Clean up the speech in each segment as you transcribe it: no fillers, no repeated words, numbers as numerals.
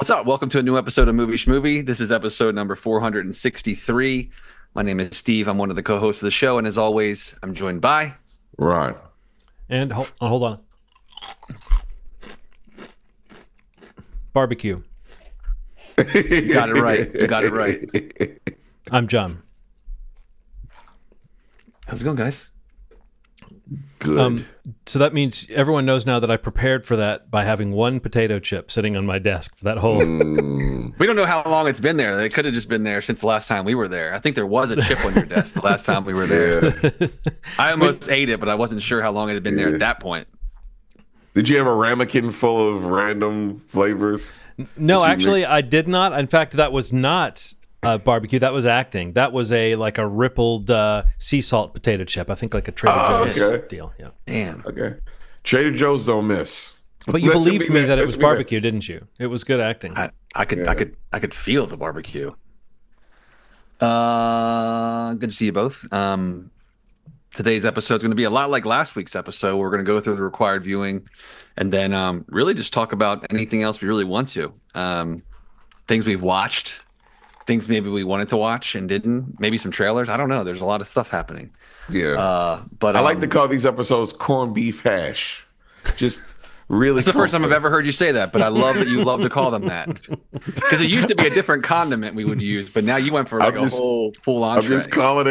What's up? Welcome to a new episode of Movie Schmovie. This is episode number 463. My name is Steve. I'm one of the co-hosts of the show, and as always, I'm joined by Ron. And hold on. Barbecue. You got it right. You got it right. I'm John. How's it going, guys? Good. So that means everyone knows now that I prepared for that by having one potato chip sitting on my desk for that whole. We don't know how long it's been there. It could have just been there since the last time we were there. I think there was a chip on your desk the last time we were there. Yeah. I almost ate it, but I wasn't sure how long it had been there at that point. Did you have a ramekin full of random flavors? No, that you actually, mixed? I did not. In fact, that was not barbecue. That was acting. That was a rippled sea salt potato chip. I think like a Trader Joe's okay. deal. Yeah. Damn. Okay. Trader Joe's don't miss. But you That should believed be me that- that it that was should be that. barbecue, didn't you? It was good acting. I could feel the barbecue. Good to see you both. Today's episode is going to be a lot like last week's episode. We're going to go through the required viewing, and then really just talk about anything else we really want to. Things we've watched, things maybe we wanted to watch and didn't. Maybe some trailers. I don't know. There's a lot of stuff happening. Yeah. But I like to call these episodes corned beef hash. Just really. it's the first time I've ever heard you say that, but I love that you love to call them that. Because it used to be a different condiment we would use, but now you went for like a whole full I'm entree. just calling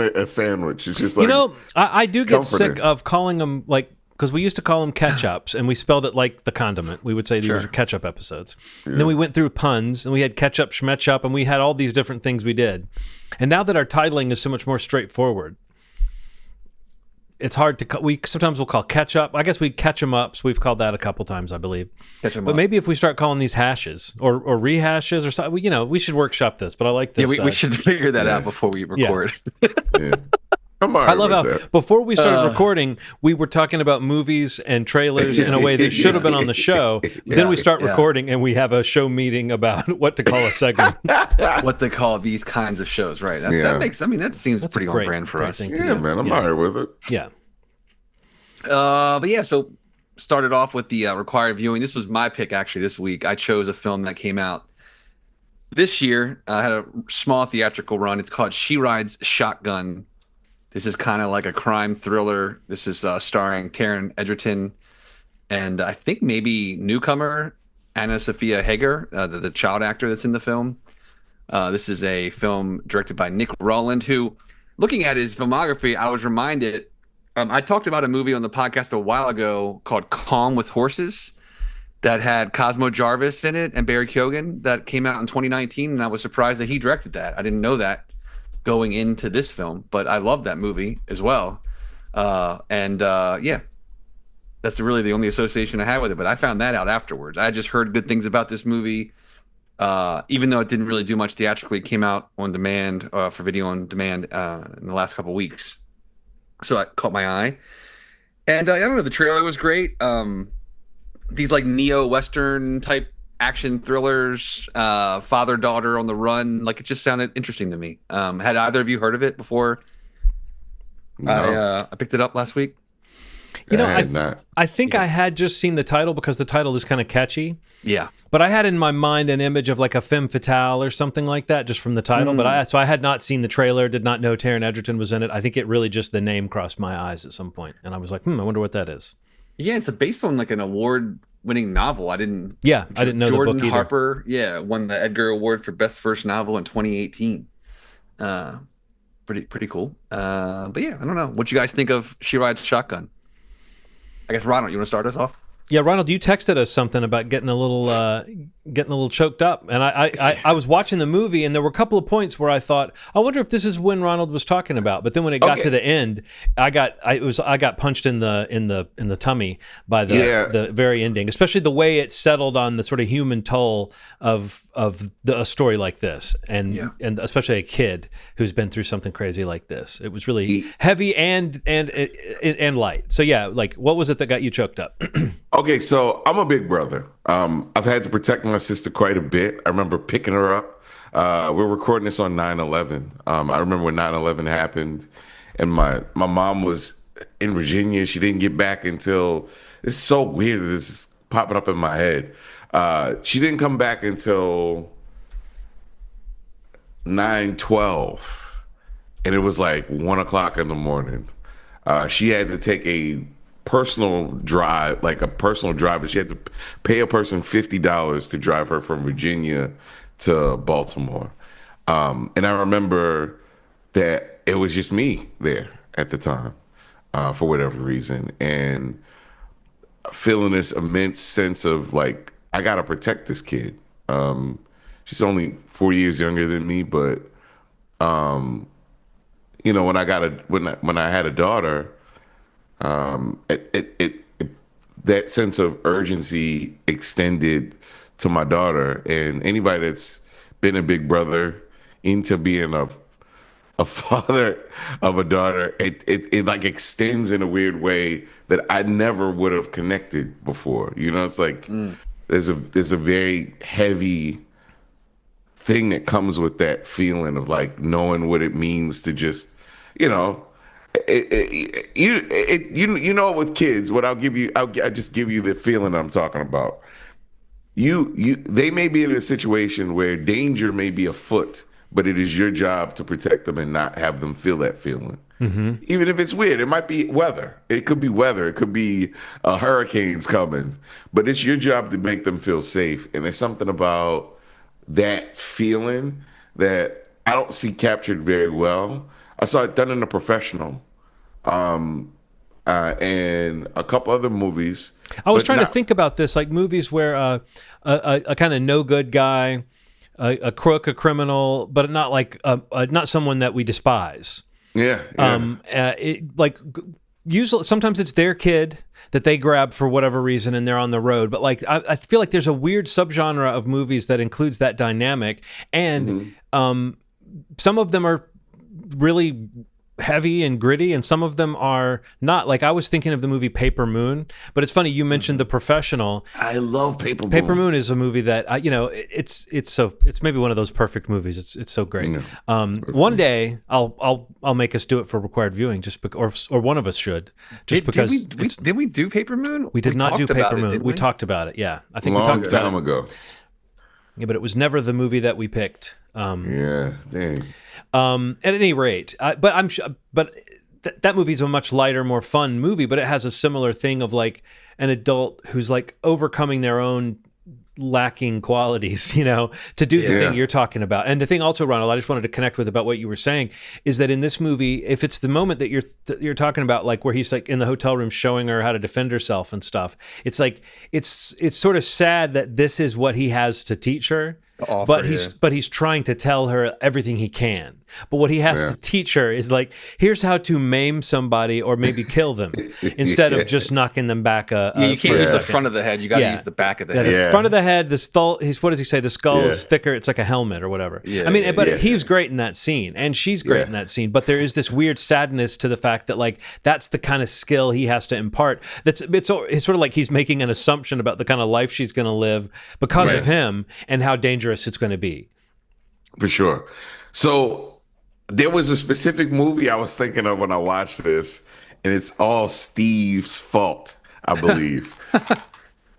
it a sandwich. It's just like, I do get comforting. sick of calling them because we used to call them ketchups and we spelled it like the condiment. We would say these are ketchup episodes. And then we went through puns and we had ketchup, schmetchup, and we had all these different things we did. And now that our titling is so much more straightforward, it's hard to we sometimes we'll call ketchup. I guess we catch them up. So we've called that a couple times, I believe. But maybe if we start calling these hashes or rehashes or something, we should workshop this. But I like this. Yeah, we should figure that out before we record. Yeah. I'm all right I love with how that. before we started recording, we were talking about movies and trailers in a way that should have been on the show. Then we start recording and we have a show meeting about what to call a segment. What they call these kinds of shows, right? That that seems That's pretty a on great- brand for great us. thing to Yeah, do. man. I'm all right with it. Yeah. But yeah, so started off with the required viewing. This was my pick actually this week. I chose a film that came out this year. Had a small theatrical run. It's called She Rides Shotgun. This is kind of like a crime thriller. This is starring Taron Egerton and I think maybe newcomer Anna Sophia Hager, the child actor that's in the film. This is a film directed by Nick Rowland, who, looking at his filmography, I was reminded. I talked about a movie on the podcast a while ago called Calm with Horses that had Cosmo Jarvis in it and Barry Keoghan that came out in 2019, and I was surprised that he directed that. I didn't know that going into this film, but I love that movie as well. Yeah, that's really the only association I had with it, but I found that out afterwards. I just heard good things about this movie, even though it didn't really do much theatrically. It came out on demand for video on demand in the last couple of weeks. So that caught my eye. And I don't know, the trailer was great. These like neo-Western type action thrillers, father-daughter on the run, like it just sounded interesting to me. Had either of you heard of it before? No. I picked it up last week. I think I had just seen the title because the title is kind of catchy. Yeah. But I had in my mind an image of like a femme fatale or something like that just from the title. But I had not seen the trailer, did not know Taron Egerton was in it. I think it really just the name crossed my eyes at some point. And I was like, I wonder what that is. Yeah, it's based on like an award-winning novel. I didn't know Jordan the book either. Harper, won the Edgar Award for Best First Novel in 2018. Pretty cool. But yeah, I don't know. What you guys think of She Rides Shotgun? I guess Ronald, you want to start us off? Yeah, Ronald, you texted us something about getting a little choked up, and I was watching the movie, and there were a couple of points where I thought, I wonder if this is when Ronald was talking about. But then when it got to the end, I got punched in the tummy by the very ending, especially the way it settled on the sort of human toll of a story like this, and especially a kid who's been through something crazy like this. It was really heavy and light. So yeah, like what was it that got you choked up? Okay, so I'm a big brother. I've had to protect my sister quite a bit. I remember picking her up. We're recording this on 9/11. I remember when 9/11 happened, and my mom was in Virginia. She didn't get back until, it's so weird that this is popping up in my head. She didn't come back until 9:12, and it was like 1 o'clock in the morning. She had to take a personal drive, like a personal driver. She had to pay a person $50 to drive her from Virginia to Baltimore. And I remember that it was just me there at the time, for whatever reason, and feeling this immense sense of like, I gotta protect this kid. She's only 4 years younger than me, but when when I had a daughter, it that sense of urgency extended to my daughter. And anybody that's been a big brother into being a father of a daughter, it like extends in a weird way that I never would have connected before. It's like there's a very heavy thing that comes with that feeling of like knowing what it means to just, you know, with kids. What I just give you the feeling I'm talking about. They may be in a situation where danger may be afoot, but it is your job to protect them and not have them feel that feeling. Even if it's weird, it might be weather. It could be weather. It could be hurricanes coming, but it's your job to make them feel safe. And there's something about that feeling that I don't see captured very well. I saw it done in The Professional, and a couple other movies. I was trying to think about this, like movies where a kind of no good guy, a crook, a criminal, but not like not someone that we despise. Yeah. Usually, sometimes it's their kid that they grab for whatever reason, and they're on the road. But like, I feel like there's a weird subgenre of movies that includes that dynamic, and some of them are really heavy and gritty, and some of them are not. Like, I was thinking of the movie Paper Moon, but it's funny you mentioned The Professional. I love Paper Moon. Paper Moon is a movie that it's maybe one of those perfect movies. It's so great. One day I'll make us do it for required viewing, or one of us should, because did we do Paper Moon? We did not do Paper Moon. We we talked about it. Yeah, I think we talked about time it ago. Yeah, but it was never the movie that we picked. Yeah, dang. At any rate, that movie's a much lighter, more fun movie, but it has a similar thing of like an adult who's like overcoming their own lacking qualities, to do the thing you're talking about. And the thing also, Ronald, I just wanted to connect with about what you were saying, is that in this movie, if it's the moment that you're talking about, like where he's like in the hotel room showing her how to defend herself and stuff, it's like it's sort of sad that this is what he has to teach her. But he's trying to tell her everything he can. But what he has to teach her is like, here's how to maim somebody or maybe kill them instead of just knocking them back. You can't use the front of the head. You got to use the back of the head. The front of the head, the skull. What does he say? The skull is thicker. It's like a helmet or whatever. But he's great in that scene, and she's great in that scene. But there is this weird sadness to the fact that like that's the kind of skill he has to impart. It's sort of like he's making an assumption about the kind of life she's going to live because of him and how dangerous it's going to be. For sure. So there was a specific movie I was thinking of when I watched this, and it's all Steve's fault, I believe.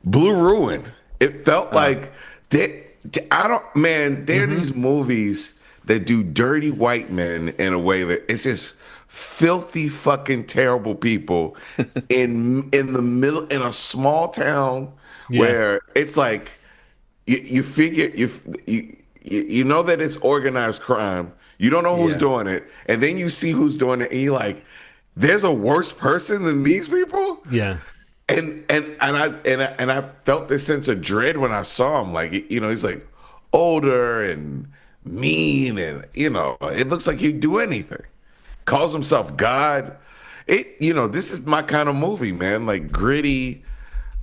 Blue Ruin. It felt like there are these movies that do dirty white men in a way that it's just filthy fucking terrible people in the middle, in a small town where it's like you figure you know that it's organized crime. You don't know who's doing it, and then you see who's doing it, and you're like, "There's a worse person than these people." Yeah, and I felt this sense of dread when I saw him. Like, he's like older and mean, and it looks like he'd do anything. Calls himself God. This is my kind of movie, man. Like gritty,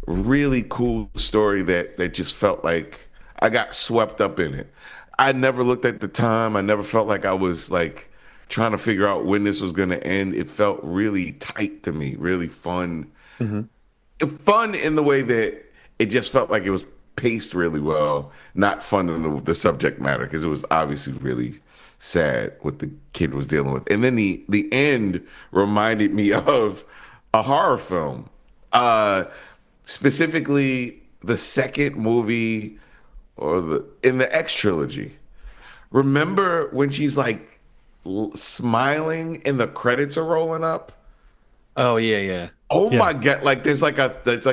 really cool story that just felt like I got swept up in it. I never looked at the time. I never felt like I was like trying to figure out when this was going to end. It felt really tight to me, really fun. Fun in the way that it just felt like it was paced really well, not fun in the subject matter, because it was obviously really sad what the kid was dealing with. And then the end reminded me of a horror film. Specifically, the second movie or in the X trilogy. Remember when she's like smiling and the credits are rolling up? Oh yeah, yeah. Oh Yeah. my God. Like there's like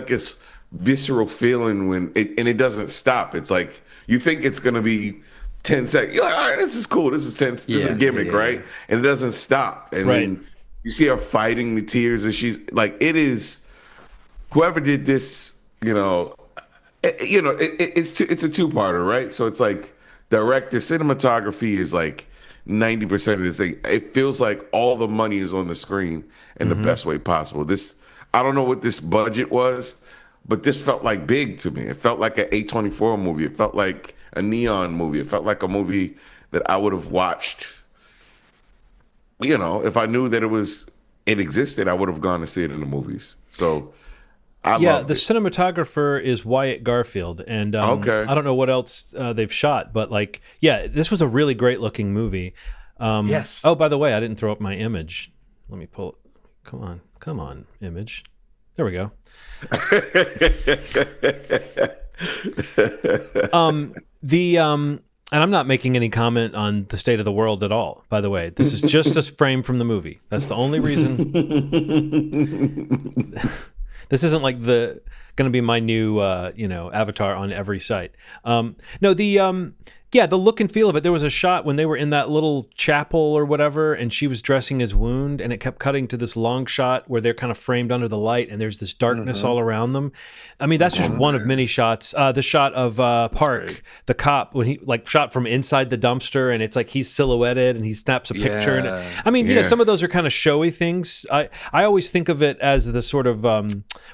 this visceral feeling when it doesn't stop. It's like you think it's gonna be 10 seconds. You're like, all right, this is cool. This is 10, this is a Yeah, yeah, gimmick, yeah, yeah. right? And it doesn't stop. And Right. then you see her fighting the tears and she's like, it is whoever did this, it's a two-parter, right? So it's like director cinematography is like 90% of this thing. It feels like all the money is on the screen in the best way possible. This I don't know what this budget was, but this felt like big to me. It felt like an A24 movie. It felt like a Neon movie. It felt like a movie that I would have watched. If I knew that it existed, I would have gone to see it in the movies. So I Yeah, loved the it. cinematographer is Wyatt Garfield, and Okay. I don't know what else they've shot, but like, yeah, this was a really great looking movie. Yes. Oh, by the way, I didn't throw up my image. Let me pull it. Come on, image. There we go. And I'm not making any comment on the state of the world at all. By the way, this is just a frame from the movie. That's the only reason. This isn't like going to be my new, avatar on every site. No, the look and feel of it. There was a shot when they were in that little chapel or whatever, and she was dressing his wound, and it kept cutting to this long shot where they're kind of framed under the light, and there's this darkness all around them. I mean, that's just one of many shots. The shot of Park, the cop, when he like shot from inside the dumpster, and it's like he's silhouetted, and he snaps a picture. And Yeah. I mean, Yeah. some of those are kind of showy things. I always think of it as the sort of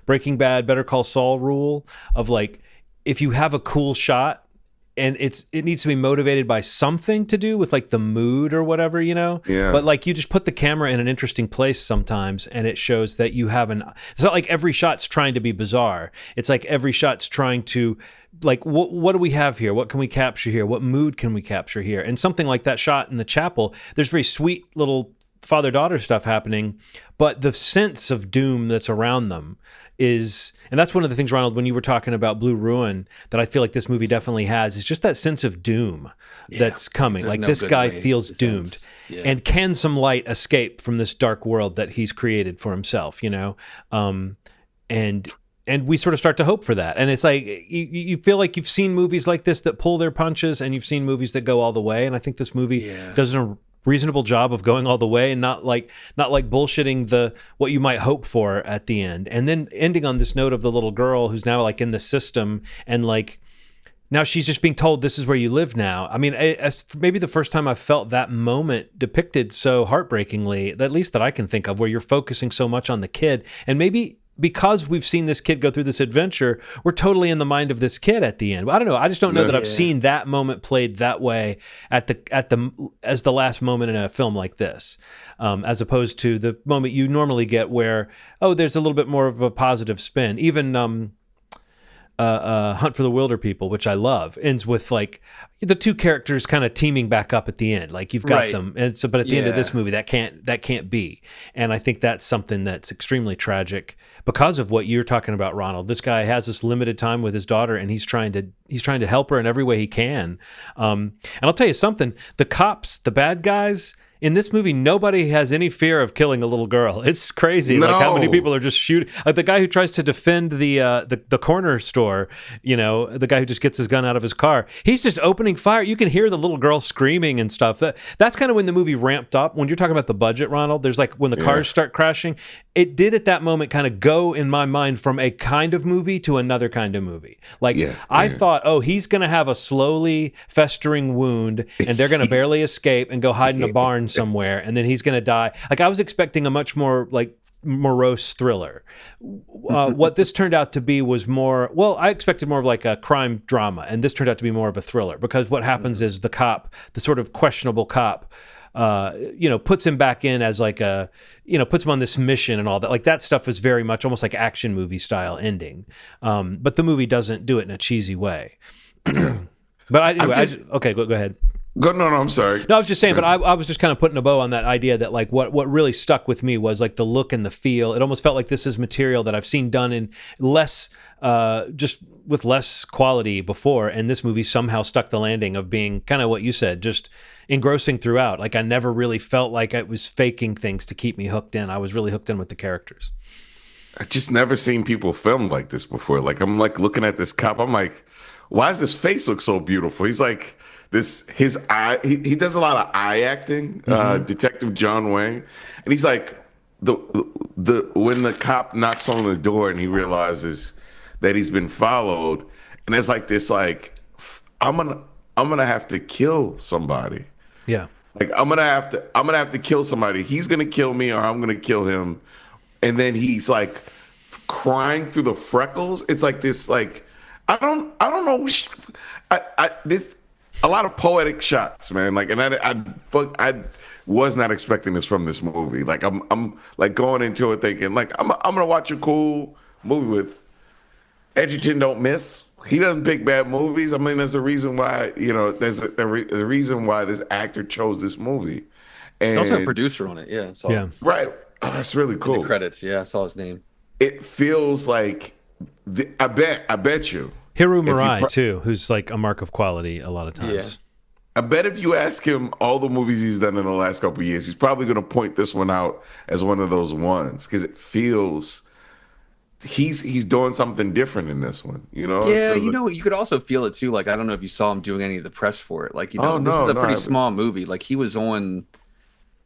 Breaking Bad, Better Call Saul rule of like, if you have a cool shot, and it needs to be motivated by something to do with like the mood or whatever, Yeah. But like you just put the camera in an interesting place sometimes, and it shows that you have it's not like every shot's trying to be bizarre. It's like every shot's trying to like, what do we have here? What can we capture here? What mood can we capture here? And something like that shot in the chapel, there's very sweet little father-daughter stuff happening, but the sense of doom that's around them and that's one of the things, Ronald, when you were talking about Blue Ruin, that I feel like this movie definitely has, is just that sense of doom that's coming. There's Like no this good guy way feels to sense. doomed. Yeah. And can some light escape from this dark world that he's created for himself, and we sort of start to hope for that. And it's like, you feel like you've seen movies like this that pull their punches, and you've seen movies that go all the way. And I think this movie does a reasonable job of going all the way, and not like bullshitting what you might hope for at the end. And then ending on this note of the little girl who's now like in the system, and like now she's just being told this is where you live now. I mean, it's maybe the first time I've felt that moment depicted so heartbreakingly, at least that I can think of, where you're focusing so much on the kid. And maybe because we've seen this kid go through this adventure, we're totally in the mind of this kid at the end. I don't know. I just don't know that I've seen that moment played that way as the last moment in a film like this, as opposed to the moment you normally get where, there's a little bit more of a positive spin. Even Hunt for the Wilder People, which I love, ends with like the two characters kind of teaming back up at the end. Like you've got Right. them, and so but at the end of this Yeah. movie, that can't be. And I think that's something that's extremely tragic because of what you're talking about, Ronald. This guy has this limited time with his daughter, and he's trying to help her in every way he can. And I'll tell you something: the cops, the bad guys. In this movie, nobody has any fear of killing a little girl. It's crazy, like how many No. people are just shooting. Like the guy who tries to defend the corner store, the guy who just gets his gun out of his car. He's just opening fire. You can hear the little girl screaming and stuff. That's kind of when the movie ramped up. When you're talking about the budget, Ronald, there's like when the cars start crashing. It did at that moment kind of go in my mind from a kind of movie to another kind of movie. Like I thought, he's going to have a slowly festering wound, and they're going to barely escape and go hide in a barn somewhere, and then he's going to die. Like I was expecting a much more like morose thriller. What this turned out to be was more, I expected more of like a crime drama, and this turned out to be more of a thriller, because what happens is the cop, the sort of questionable cop, puts him back in as like puts him on this mission and all that. Like that stuff is very much almost like action movie style ending. But the movie doesn't do it in a cheesy way. But okay, go ahead. Go, no, no, I'm sorry. No, I was just saying, but I was just kind of putting a bow on that idea that like what really stuck with me was like the look and the feel. It almost felt like this is material that I've seen done in less, just with less quality before, and this movie somehow stuck the landing of being kind of what you said, just engrossing throughout. Like I never really felt like I was faking things to keep me hooked in. I was really hooked in with the characters. I just never seen people film like this before. Like I'm like looking at this cop. I'm like, why does his face look so beautiful? He's like this. His eye. He does a lot of eye acting. Detective John Wayne, and he's like the when the cop knocks on the door and he realizes that he's been followed, and there's like this like I'm gonna I'm gonna have to kill somebody. Yeah. Like I'm gonna have to kill somebody. He's gonna kill me or I'm gonna kill him. And then he's like crying through the freckles. It's like this like I don't know. I this a lot of poetic shots, man. Like and I was not expecting this from this movie. Like I'm like going into it thinking like I'm gonna watch a cool movie with Edgerton don't miss. He doesn't pick bad movies. I mean, there's a reason why, there's a reason why this actor chose this movie. He's also a And producer on it. Yeah, I saw Yeah. right, oh, that's really in the cool. credits. Yeah, I saw his name. It feels like I bet you Hiru if you Murai too, who's like a mark of quality a lot of times. I bet if you ask him all the movies he's done in the last couple of years, he's probably going to point this one out as one of those ones because it feels he's doing something different in this one. It Yeah, feels like, you could also feel it too. Like, I don't know if you saw him doing any of the press for it. Like, oh this is no, a no, I pretty haven't. small movie. Like, he was on,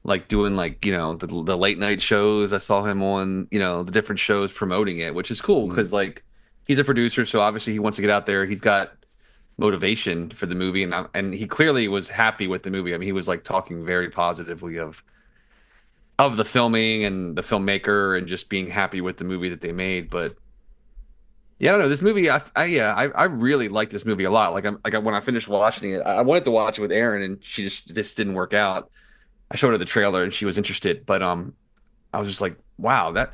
like, doing, like, the late night shows. I saw him on, the different shows promoting it, which is cool because, like, he's a producer. So obviously he wants to get out there. He's got motivation for the movie. And he clearly was happy with the movie. I mean, he was, like, talking very positively of the filming and the filmmaker and just being happy with the movie that they made. But, yeah, I don't know. This movie, I really like this movie a lot. When I finished watching it, I wanted to watch it with Erin, and she just didn't work out. I showed her the trailer, and she was interested, but I was just like, wow, that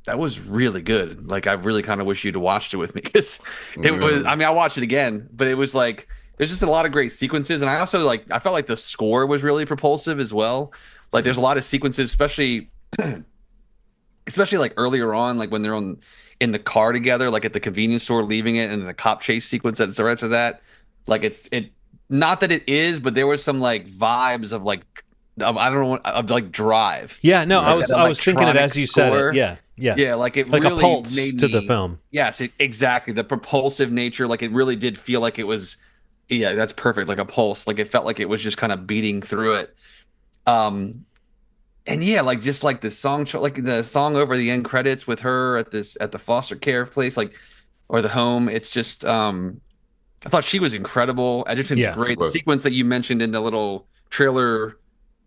was really good. Like, I really kind of wish you'd have watched it with me because it was. Yeah, I mean, I watched it again, but it was like there's just a lot of great sequences, and I also I felt like the score was really propulsive as well. Like, there's a lot of sequences, especially like earlier on, like when they're in the car together, like at the convenience store leaving it, and the cop chase sequence that's right after that. Like it not that it is, but there was some like vibes of like of I don't know of like Drive. Yeah, no, Like that I was thinking it electronic as you said score. it. Yeah, yeah. Yeah, like it Like a really pulse made to the me. film. Yes, exactly. The propulsive nature, like it really did feel like it was. Yeah, that's perfect. Like a pulse. Like it felt like it was just kind of beating through it. Um, and yeah, like just like the song, like the song over the end credits with her at the foster care place, like or the home. It's just I thought she was incredible. Edgerton's Yeah. great. The but sequence that you mentioned in the little trailer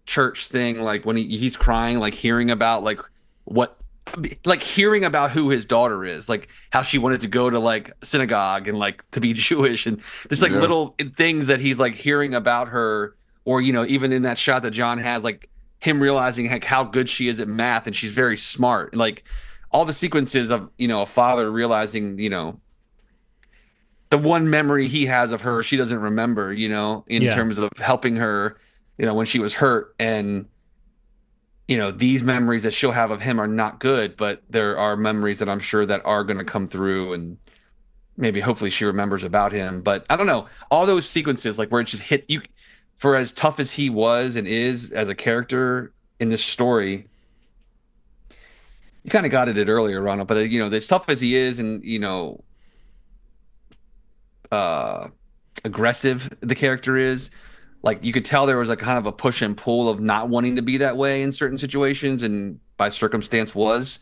church thing, like when he's crying, like hearing about what like hearing about who his daughter is, like how she wanted to go to like synagogue and like to be Jewish, and just like yeah, little things that he's like hearing about her, or even in that shot that John has, like him realizing like how good she is at math and she's very smart, like all the sequences of a father realizing the one memory he has of her she doesn't remember, in Yeah. terms of helping her, when she was hurt. And, these memories that she'll have of him are not good, but there are memories that I'm sure that are going to come through, and maybe hopefully she remembers about him. But I don't know. All those sequences, like where it just hit you, for as tough as he was and is as a character in this story, you kind of got it earlier, Ronald, but as tough as he is and, uh, aggressive the character is, like you could tell there was a kind of a push and pull of not wanting to be that way in certain situations and by circumstance was.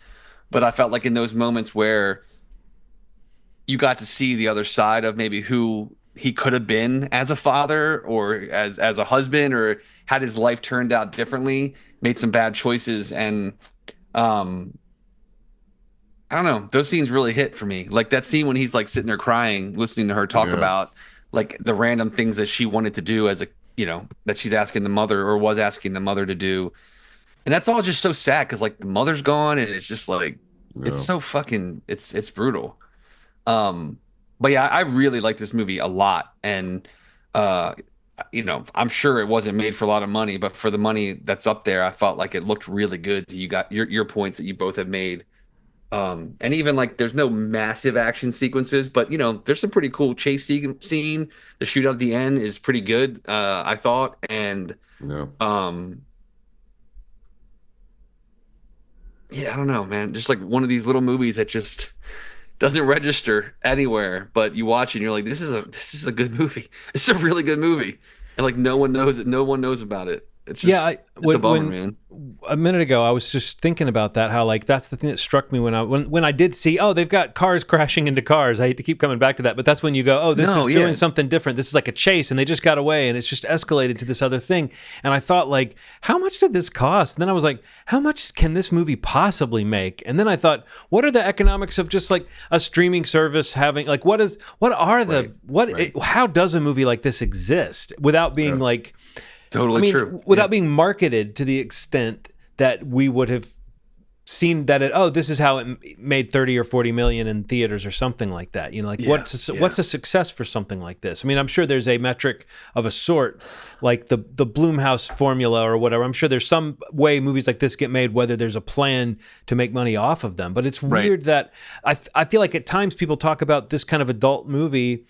But I felt like in those moments where you got to see the other side of maybe who he could have been as a father or as a husband, or had his life turned out differently, made some bad choices. And um I don't know. Those scenes really hit for me. Like that scene when he's like sitting there crying, listening to her talk yeah, about like the random things that she wanted to do as a, that she's asking the mother or was asking the mother to do. And that's all just so sad because like the mother's gone and it's just like, it's yeah. so fucking, it's brutal. Um, but yeah, I really like this movie a lot. And, uh, I'm sure it wasn't made for a lot of money, but for the money that's up there, I felt like it looked really good. You got your points that you both have made. And even like there's no massive action sequences, but there's some pretty cool scene. The shootout at the end is pretty good, I thought. And Yeah. um yeah, I don't know, man. Just like one of these little movies that just doesn't register anywhere, but you watch it and you're like, this is a good movie. It's a really good movie. And like no one knows it, no one knows about it. It's Yeah, just it's a bummer, man. a minute ago I was just thinking about that, how like that's the thing that struck me when I did see, oh, they've got cars crashing into cars. I hate to keep coming back to that, but that's when you go, oh, this No, is yeah. doing something different. This is like a chase and they just got away and it's just escalated to this other thing. And I thought, like, how much did this cost? And then I was like, how much can this movie possibly make? And then I thought, what are the economics of just like a streaming service having, like, how does a movie like this exist without being like, Totally true. without being marketed to the extent that we would have seen that this is how it made 30 or 40 million in theaters or something like that. What's a success for something like this? I mean, I'm sure there's a metric of a sort, like the Blumhouse formula or whatever. I'm sure there's some way movies like this get made, whether there's a plan to make money off of them. But it's weird that I feel like at times people talk about this kind of adult movie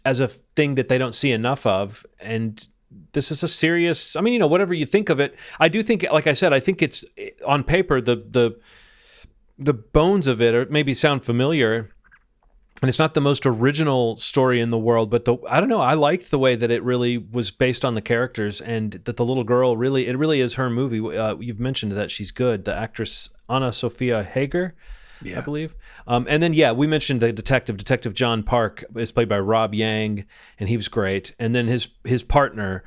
as a thing that they don't see enough of. And this is a serious, I mean, whatever you think of it, I do think, like I said, I think it's on paper, the bones of it, or maybe sound familiar, and it's not the most original story in the world, but I don't know, I liked the way that it really was based on the characters, and that the little girl it really is her movie. You've mentioned that she's good, the actress Anna Sophia Hager, I believe. And then, we mentioned the Detective John Park is played by Rob Yang, and he was great. And then his partner,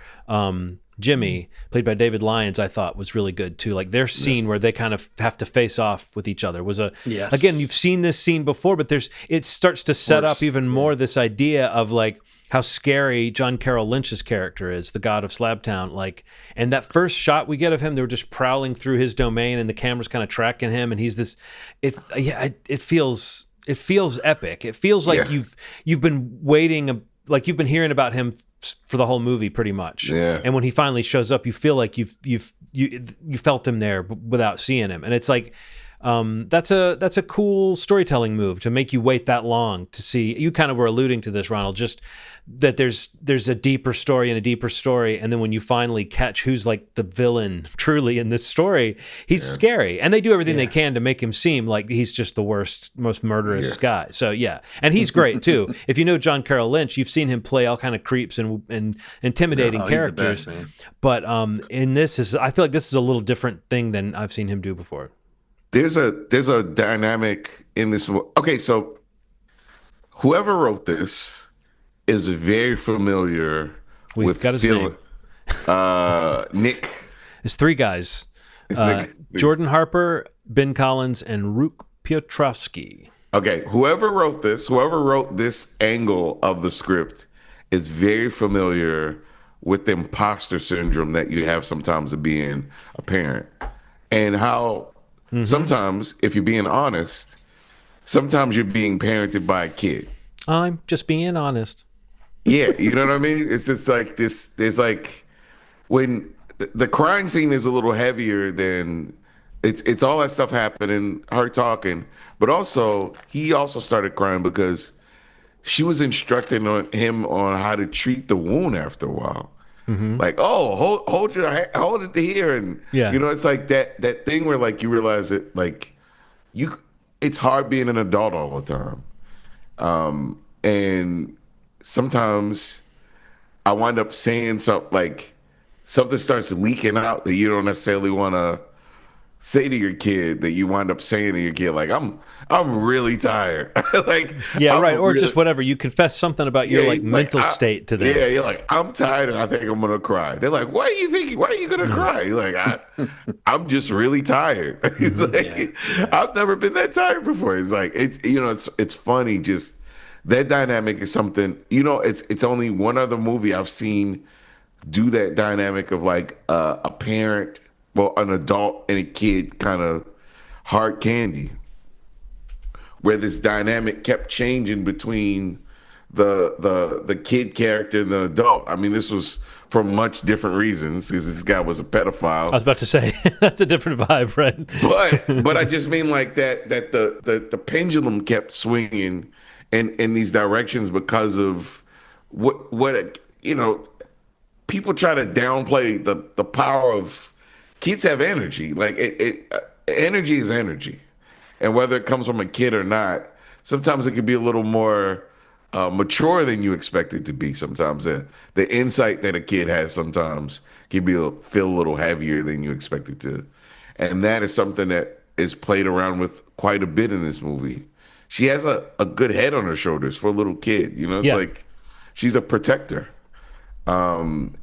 Jimmy, played by David Lyons, I thought was really good too. Like their scene where they kind of have to face off with each other was again, you've seen this scene before, but it starts to set up even more this idea of like how scary John Carroll Lynch's character is, the god of Slabtown. Like, and that first shot we get of him, they were just prowling through his domain and the camera's kind of tracking him. And he's this, it feels epic. It feels like you've been waiting, like you've been hearing about him for the whole movie pretty much. Yeah. And when he finally shows up, you feel like you felt him there without seeing him. And it's like, that's a cool storytelling move to make you wait that long to see. You kind of were alluding to this, Ronald, just that there's a deeper story and a deeper story, and then when you finally catch who's like the villain truly in this story, he's scary, and they do everything they can to make him seem like he's just the worst, most murderous guy. So and he's great too. If you know John Carroll Lynch, you've seen him play all kind of creeps and intimidating characters. He's the best, man. But in this I feel like this is a little different thing than I've seen him do before. There's a dynamic in this. Okay, so whoever wrote this is very familiar We've got his name. Nick. It's three guys. It's Nick. Jordan Harper, Ben Collins, and Rook Piotrowski. Okay, whoever wrote this angle of the script is very familiar with the imposter syndrome that you have sometimes of being a parent, and how sometimes, if you're being honest, sometimes you're being parented by a kid. I'm just being honest. Yeah, you know what I mean? It's just like this. There's like when the crying scene is a little heavier than it's all that stuff happening, her talking, but also he also started crying because she was instructing him on how to treat the wound after a while. Like, oh, hold it here, and it's like that thing where like you realize it, like it's hard being an adult all the time, and sometimes I wind up saying something, like something starts leaking out that you don't necessarily want to say to your kid, that you wind up saying to your kid, like, I'm really tired. Like, or just whatever. You confess something about your mental state to them. Yeah, you're like, I'm tired and I think I'm gonna cry. They're like, why are you thinking? Why are you gonna cry? You're like, I'm just really tired. It's like, I've never been that tired before. It's like, it's funny. Just that dynamic is something. It's only one other movie I've seen do that dynamic of like a parent, well, an adult and a kid, kind of hard candy, where this dynamic kept changing between the kid character and the adult. I mean, this was for much different reasons because this guy was a I pedophile. was about to say that's a different vibe, right? But I just mean like that the pendulum kept swinging in these directions because of what people try to downplay the power of kids have energy. Like energy is energy, and whether it comes from a kid or not, sometimes it can be a little more mature than you expect it to be. Sometimes the insight that a kid has sometimes can feel a little heavier than you expect it to, and that is something that is played around with quite a bit in this movie. She has a good head on her shoulders for a little kid. It's Yeah. like she's a protector, and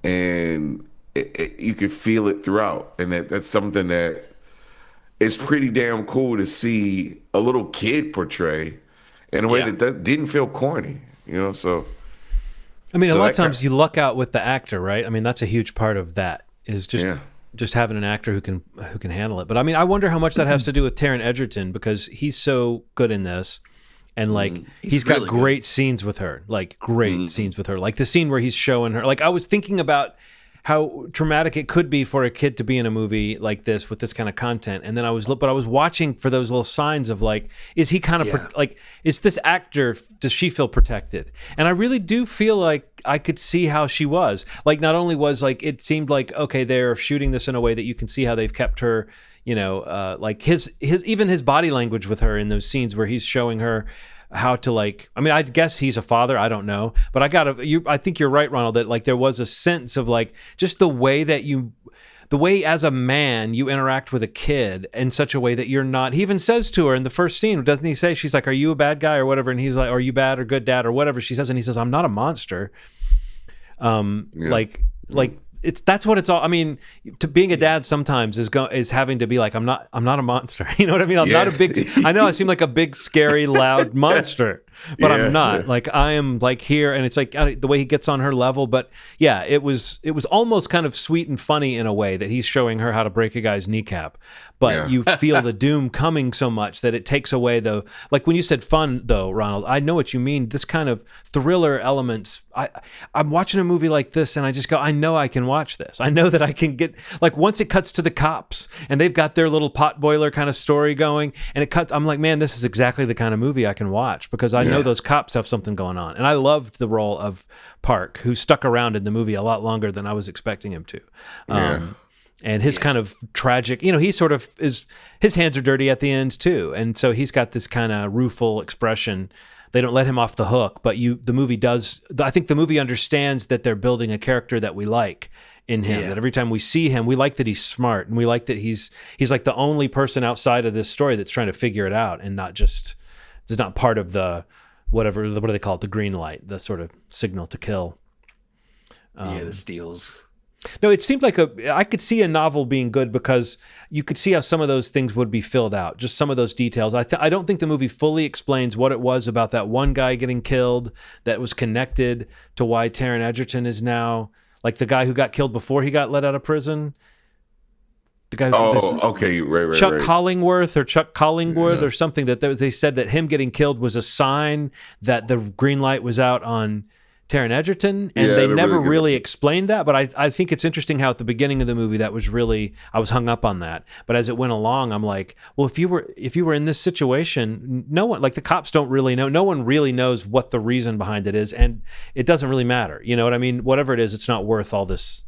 you can feel it throughout, and that's something that is pretty damn cool to see a little kid portray in a way Yeah. that didn't feel corny. So I mean, a so lot that of times you luck out with the actor, right? I mean, that's a huge part of that is yeah. just having an actor who can handle it. But I mean, I wonder how much that has to do with Taron Egerton because he's so good in this. And like he's got really good. great scenes with her, like great scenes with her. Like the scene where he's showing her. Like I was thinking about how traumatic it could be for a kid to be in a movie like this with this kind of content. And then I was watching for those little signs of like, is he kind of Yeah. like, is this actor, does she feel protected? And I really do feel like I could see how she was. Like not only was like, it seemed like, okay, they're shooting this in a way that you can see how they've kept her, like his even his body language with her in those scenes where he's showing her how to like, I mean, I guess he's a father, I don't know, but I think you're right, Ronald, that like there was a sense of like just the way as a man you interact with a kid in such a way that you're not. He even says to her in the first scene, doesn't he say, she's like, are you a bad guy or whatever, and he's like, are you bad or good dad or whatever she says, and he says, I'm not a monster. Like that's what it's all. I mean, to being a dad sometimes is having to be like, I'm not a monster. You know what I mean? I'm not a big. I know I seem like a big, scary, loud monster, but Yeah. I'm not. Like I am like here, and it's like the way he gets on her level. But yeah, it was almost kind of sweet and funny in a way that he's showing her how to break a guy's kneecap. But Yeah. you feel the doom coming so much that it takes away the, like when you said fun though, Ronald, I know what you mean. This kind of thriller elements. I'm watching a movie like this and I just go, I know I can watch this. I know that I can get, like once it cuts to the cops and they've got their little potboiler kind of story going and it cuts, I'm like, man, this is exactly the kind of movie I can watch because I know those cops have something going on. And I loved the role of Park, who stuck around in the movie a lot longer than I was expecting him to. And his kind of tragic, he sort of is, his hands are dirty at the end too. And so he's got this kind of rueful expression. They don't let him off the hook, but the movie does. I think the movie understands that they're building a character that we like in him, that every time we see him, we like that he's smart and we like that he's like the only person outside of this story that's trying to figure it out and not just, it's not part of the, what do they call it? The green light, the sort of signal to kill. The steals. No, it seemed like I could see a novel being good because you could see how some of those things would be filled out, just some of those details. I don't think the movie fully explains what it was about that one guy getting killed that was connected to why Taron Egerton is now, like the guy who got killed before he got let out of prison. The guy Okay, right. Chuck Collingworth or Chuck Collingwood or something, they said that him getting killed was a sign that the green light was out on Taron Egerton, and they never really explained that. But I think it's interesting how at the beginning of the movie that was really, I was hung up on that. But as it went along, I'm like, well, if you were in this situation, no one, like the cops don't really know. No one really knows what the reason behind it is, and it doesn't really matter. You know what I mean? Whatever it is, it's not worth all this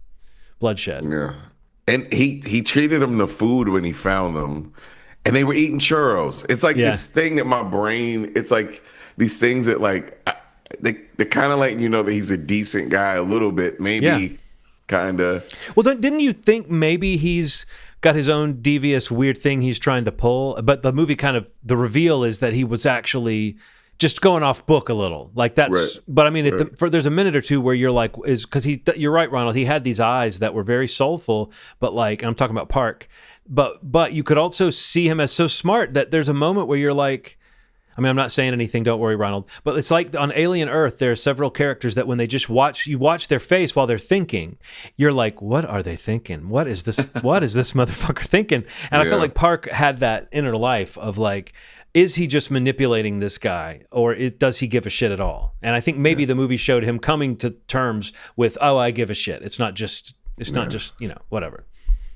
bloodshed. Yeah. And he treated them to food when he found them, and they were eating churros. It's like this thing that my brain, it's like these things that like, they're kind of letting you know that he's a decent guy a little bit, maybe kind of. Well, didn't you think maybe he's got his own devious, weird thing he's trying to pull? But the movie the reveal is that he was actually just going off book a little. Like that's, Right. But I mean, there's a minute or two where you're like, because you're right, Ronald, he had these eyes that were very soulful, but like, I'm talking about Park, but you could also see him as so smart that there's a moment where you're like, I mean, I'm not saying anything, don't worry, Ronald, but it's like on Alien Earth, there are several characters that when they just you watch their face while they're thinking, you're like, what are they thinking? What is this motherfucker thinking? And I felt like Park had that inner life of like, is he just manipulating this guy, or does he give a shit at all? And I think maybe the movie showed him coming to terms with, oh, I give a shit. It's not just, whatever.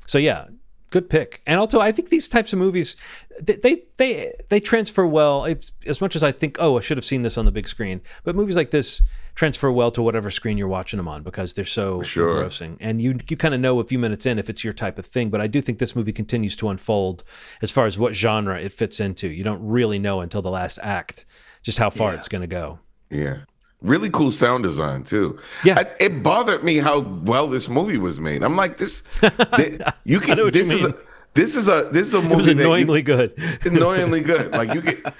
So yeah, good pick. And also, I think these types of movies, they transfer well. It's, as much as I think, oh, I should have seen this on the big screen, but movies like this transfer well to whatever screen you're watching them on because they're so engrossing. And you kind of know a few minutes in if it's your type of thing. But I do think this movie continues to unfold as far as what genre it fits into. You don't really know until the last act just how far it's going to go. Yeah. Really cool sound design too. Yeah, it bothered me how well this movie was made. I'm like, you can. I know what you mean. This is a movie. It was annoyingly good. Annoyingly good. Like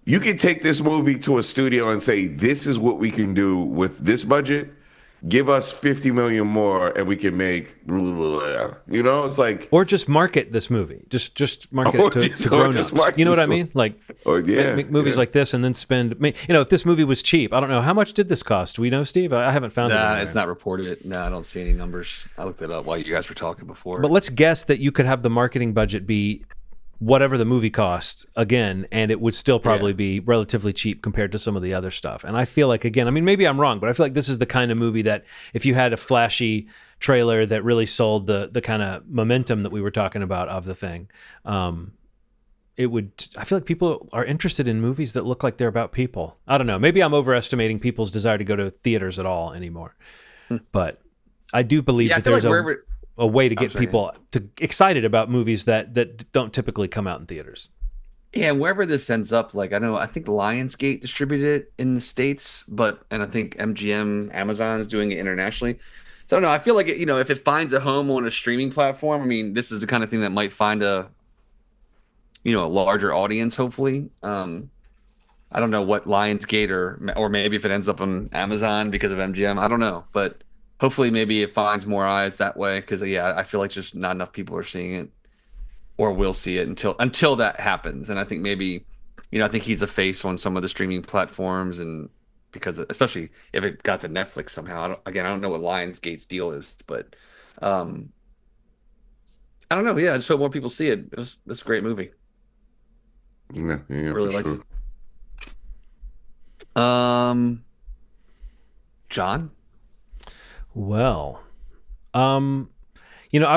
you can take this movie to a studio and say, this is what we can do with this budget. Give us 50 million more, and we can make. Blah, blah, blah. You know, it's like, or just market this movie. Just market it to grown-ups. You know what I mean? Like, make movies like this, and then spend. If this movie was cheap, I don't know how much did this cost. Do we know, Steve? I haven't found it. It's not reported. No, I don't see any numbers. I looked it up while you guys were talking before. But let's guess that you could have the marketing budget be whatever the movie cost again, and it would still probably be relatively cheap compared to some of the other stuff. And I feel like, again, I mean, maybe I'm wrong, but I feel like this is the kind of movie that if you had a flashy trailer that really sold the kind of momentum that we were talking about of the thing, it would. I feel like people are interested in movies that look like they're about people. I don't know. Maybe I'm overestimating people's desire to go to theaters at all anymore, but I do believe that there's a way to get people excited about movies that don't typically come out in theaters. Yeah, and wherever this ends up, like I think Lionsgate distributed it in the States, and I think MGM, Amazon is doing it internationally. So I don't know. I feel like if it finds a home on a streaming platform, I mean, this is the kind of thing that might find a larger audience. Hopefully, I don't know what Lionsgate or maybe if it ends up on Amazon because of MGM, I don't know, but. Hopefully, maybe it finds more eyes that way because I feel like just not enough people are seeing it or will see it until that happens. And I think maybe, I think he's a face on some of the streaming platforms, and because especially if it got to Netflix somehow. I don't know what Lionsgate's deal is, but I don't know. Yeah, I just hope more people see it. It's a great movie. Yeah, really liked it. John. Well, I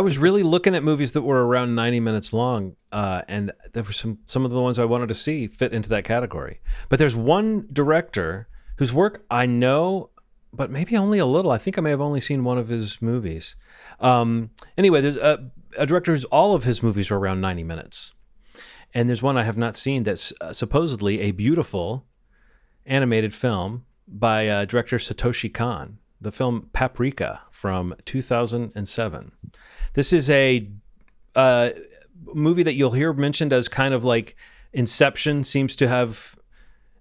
was really looking at movies that were around 90 minutes long, and there were some of the ones I wanted to see fit into that category. But there's one director whose work I know, but maybe only a little. I think I may have only seen one of his movies. Anyway, there's a director whose all of his movies are around 90 minutes. And there's one I have not seen that's supposedly a beautiful animated film by director Satoshi Kon. The film Paprika from 2007. This is a movie that you'll hear mentioned as kind of like Inception seems to have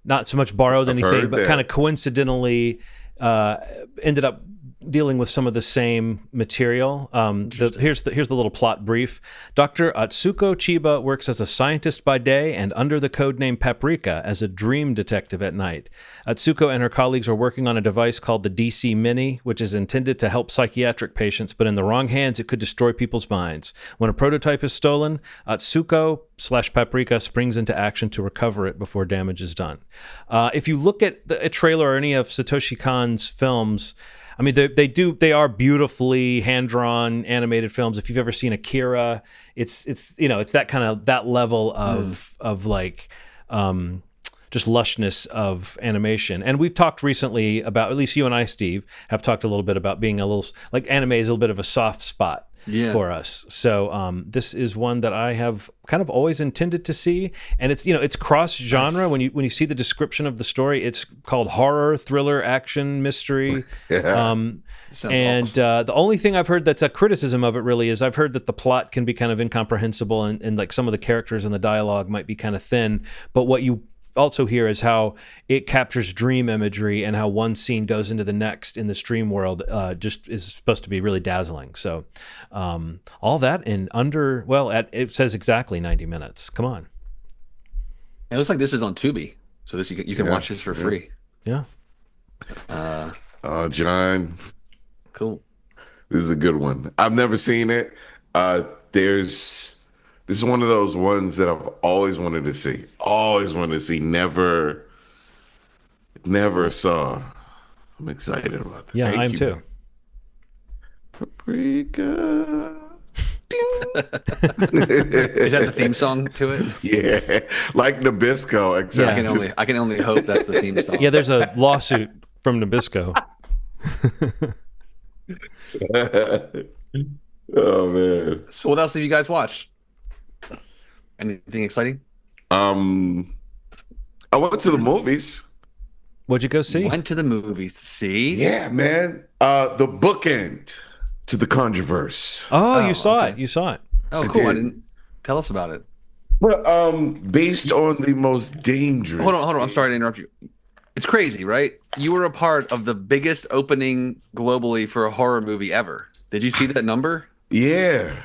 not so much borrowed anything, but kind of coincidentally ended up dealing with some of the same material. Here's the little plot brief. Dr. Atsuko Chiba works as a scientist by day and under the codename Paprika as a dream detective at night. Atsuko and her colleagues are working on a device called the DC Mini, which is intended to help psychiatric patients, but in the wrong hands, it could destroy people's minds. When a prototype is stolen, Atsuko/Paprika springs into action to recover it before damage is done. If you look at a trailer or any of Satoshi Kon's films, I mean, they are beautifully hand-drawn animated films. If you've ever seen Akira, it's that kind of that level of like just lushness of animation. And we've talked recently about, at least you and I, Steve, have talked a little bit about being a little like anime is a little bit of a soft spot for us. So this is one that I have kind of always intended to see, and it's cross genre. Nice. When you see the description of the story, it's called horror, thriller, action, mystery. And awesome. The only thing I've heard that's a criticism of it really is I've heard that the plot can be kind of incomprehensible and like some of the characters and the dialogue might be kind of thin. But what you also here is how it captures dream imagery and how one scene goes into the next in this dream world just is supposed to be really dazzling. So all that in it says exactly 90 minutes. Come on. It looks like this is on Tubi. So this you can watch this for free. Yeah. Oh, John, Cool. this is a good one. I've never seen it. This is one of those ones that I've always wanted to see. Always wanted to see. Never saw. I'm excited about that. Yeah, Thank I am you, too. man. Paprika. Is that the theme song to it? Yeah, like Nabisco, except Yeah. I can only hope that's the theme song. Yeah, there's a lawsuit from Nabisco. Oh man. So what else have you guys watched? Anything exciting? I went to the movies. What'd you go see? Went to the movies to see. Yeah, man. The bookend to the Controverse. Oh, you saw okay. it. You saw it. Oh, I cool. I did. didn't tell us about it. But based on the most dangerous. Hold on. I'm sorry to interrupt you. It's crazy, right? You were a part of the biggest opening globally for a horror movie ever. Did you see that number? Yeah.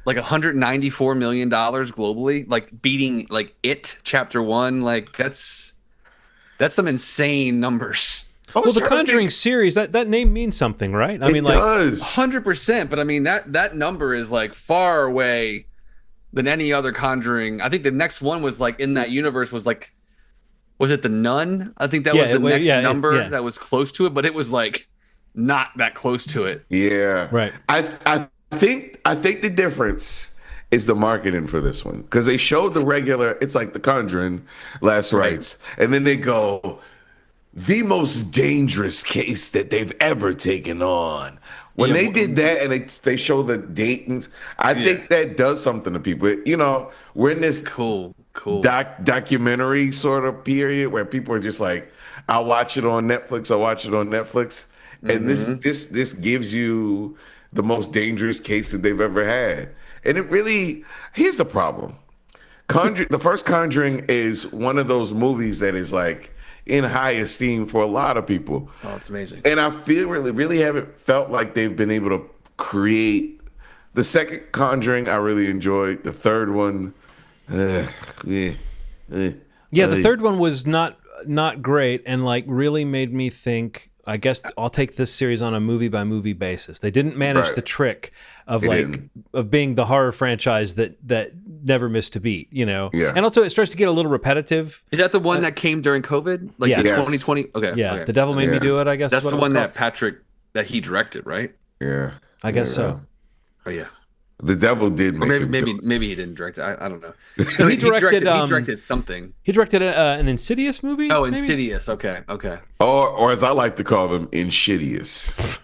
Like $194 million globally, like beating like It Chapter 1. Like that's some insane numbers. Well, the Conjuring series, that name means something, right? I It mean, like, does. 100%, but I mean that number is like far away than any other Conjuring. I think the next one was like in that universe was like, was it The Nun? I think that was the next number that was close to it, but it was like not that close to it. Yeah. Right. I think the difference is the marketing for this one, because they showed the regular. It's like The Conjuring, Last Rites, and then they go the most dangerous case that they've ever taken on. When they did that and they show the Dayton's, I think that does something to people. You know, we're in this Cool. documentary sort of period where people are just like, I'll watch it on Netflix. And this gives you the most dangerous case that they've ever had. And it really, here's the problem. The first Conjuring is one of those movies that is like in high esteem for a lot of people. Oh, it's amazing. And I feel really haven't felt like they've been able to create. The second Conjuring I really enjoyed. The third one, the third one was not great, and like really made me think, I guess I'll take this series on a movie by movie basis. They didn't manage the trick of of being the horror franchise that never missed a beat, you know? Yeah. And also it starts to get a little repetitive. Is that the one that came during COVID? Like the 2020? Okay. Yeah. Okay. The Devil Made Me Do It, I guess. That's is what the it was one called. that Patrick, that he directed, right? yeah. I guess so. Oh, yeah. The devil did Or make maybe he didn't direct it. I don't know. He directed something. He directed an Insidious movie? Oh, maybe? Insidious. Okay. or as I like to call them, Insidious.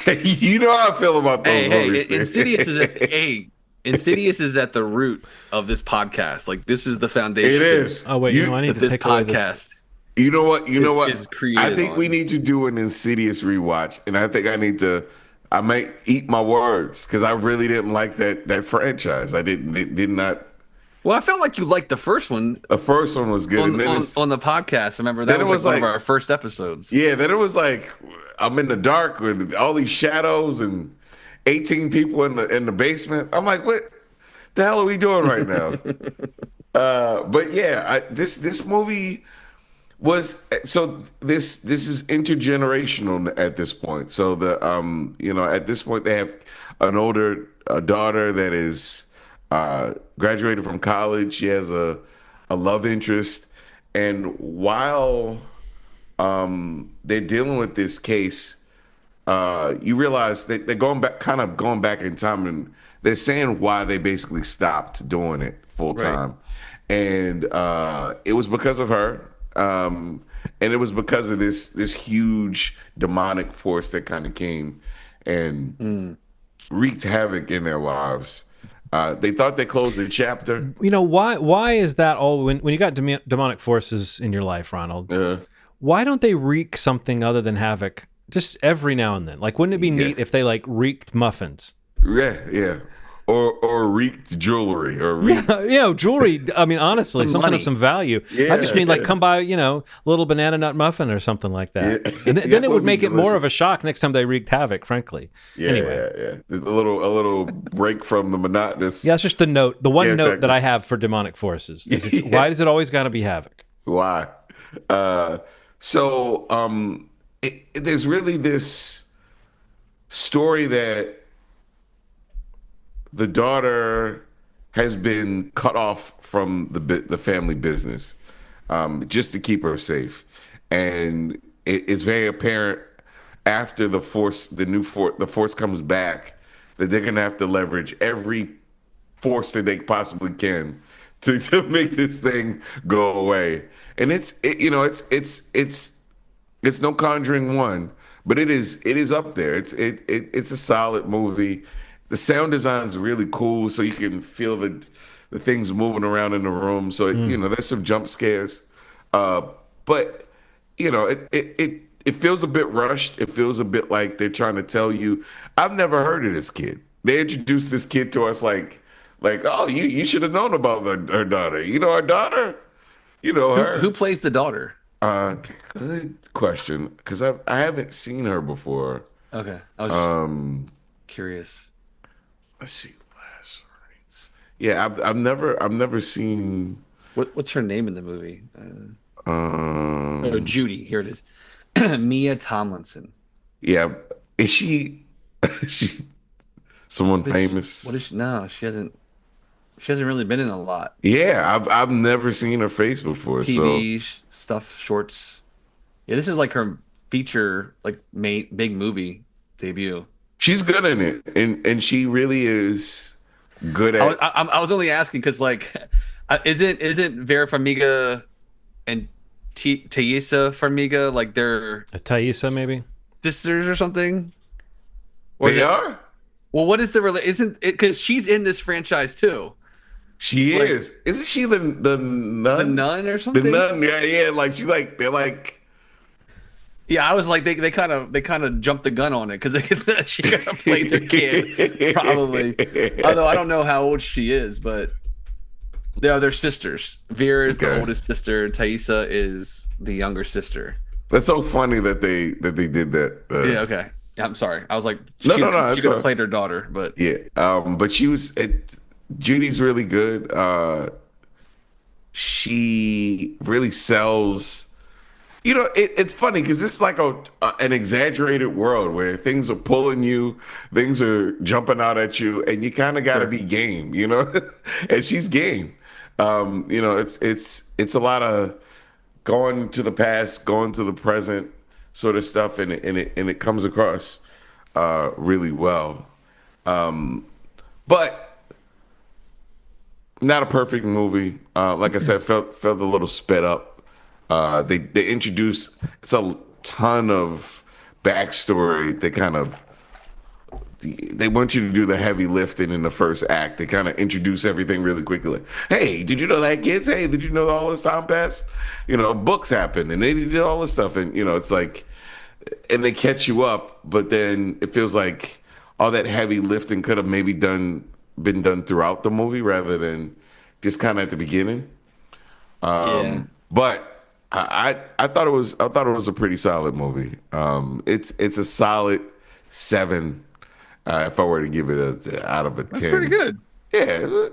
You know how I feel about those movies. Insidious is at the root of this podcast. Like this is the foundation. It is. Oh wait, I need to This take away podcast. You know what? Is created I think we on. need to do an Insidious rewatch, and I think I might eat my words because I really didn't like that franchise. I did not. Well, I felt like you liked the first one The first one was good, and then on the podcast. Remember that then it was was like one like- of our first episodes. yeah, then it was like I'm in the dark with all these shadows and 18 people in the basement. I'm like, what the hell are we doing right now? But yeah, this movie was so this is intergenerational at this point. So at this point they have a daughter that is graduated from college. She has a love interest, and while they're dealing with this case, you realize that they're going back in time, and they're saying why they basically stopped doing it full time. And it was because of her. And it was because of this huge demonic force that kind of came and wreaked havoc in their lives. They thought they closed the chapter. You know, why is that all when you got demonic forces in your life, Ronald? Why don't they wreak something other than havoc just every now and then? Like, wouldn't it be neat if they like wreaked muffins? Yeah. or Rites jewelry or Yeah, Rites jewelry. I mean, honestly, something Money. of some value. I just mean like come buy, a little banana nut muffin or something like that. Yeah. And Yeah, then it that would be make it more delicious. of a shock next time they wreaked havoc, frankly. Yeah, Anyway, yeah. There's a little break from the monotonous yeah, it's just the one note that I caretakers. have for demonic forces is why does it always got to be havoc? Why? Uh, there's really this story that the daughter has been cut off from the family business, just to keep her safe, and it's very apparent after the force comes back that they're gonna have to leverage every force that they possibly can to make this thing go away. And it's no Conjuring one, but it is up there. It's a solid movie. The sound design is really cool, so you can feel the things moving around in the room. So there's some jump scares, but it feels a bit rushed. It feels a bit like they're trying to tell you, I've never heard of this kid. They introduced this kid to us like, oh, you should have known about her daughter. You know her daughter. You know Who her. plays the daughter? Good question, because I haven't seen her before. Okay, I was Um, curious. let's see, last rites. Yeah, I've never seen. What's her name in the movie? Oh, Um, Judy. Here it is. Mia Tomlinson. yeah, is she? She someone famous? What is she? No, she hasn't. She hasn't really been in a lot. Yeah, I've never seen her face before. So TV stuff, shorts. Yeah, this is like her feature, like big movie debut. she's good in it, and she really is good I was, at. I was only asking because like, isn't Vera Farmiga and Thaisa Farmiga like they're Thaisa, maybe? sisters or something? Or is They it, are. well, what is the isn't it because she's in this franchise too? She Like is. Isn't she the the nun? nun or The something? nun. Yeah, yeah. Like she like they're like. Yeah, I was like they kind of jumped the gun on it because she could have played their kid probably. Although I don't know how old she is, but they're sisters. Vera is the Okay. oldest sister. Thaisa is the younger sister. That's so funny that they did that. Yeah, okay. Yeah, I'm sorry. I was like, No, she it's could have all. played her daughter, but Yeah. But Judy's really good. She really sells. It's funny because it's like an exaggerated world where things are pulling you, things are jumping out at you, and you kind of got to sure. be game, and she's game. It's a lot of going to the past, going to the present, sort of stuff, and it comes across really well. But not a perfect movie. Like I said, felt a little sped up. They introduce it's a ton of backstory. They want you to do the heavy lifting in the first act. They kind of introduce everything really quickly. Like, hey, did you know that, kids? Hey, did you know all this time passed? Books happened, and they did all this stuff, and it's like, and they catch you up, but then it feels like all that heavy lifting could have maybe been done throughout the movie rather than just kind of at the beginning. Yeah. But I thought it was a pretty solid movie. It's a solid 7. If I were to give it out of a That's pretty 10. good. Yeah, go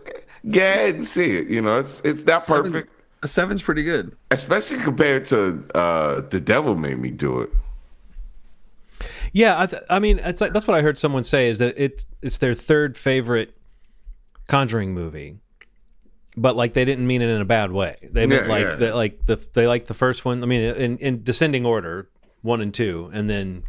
ahead and see it. It's not perfect, A seven's pretty good. especially compared to The Devil Made Me Do It. Yeah, I mean, it's like that's what I heard someone say is that it's their third favorite Conjuring movie, but like they didn't mean it in a bad way. They meant they like the first one. I mean, in descending order, 1 and 2, and then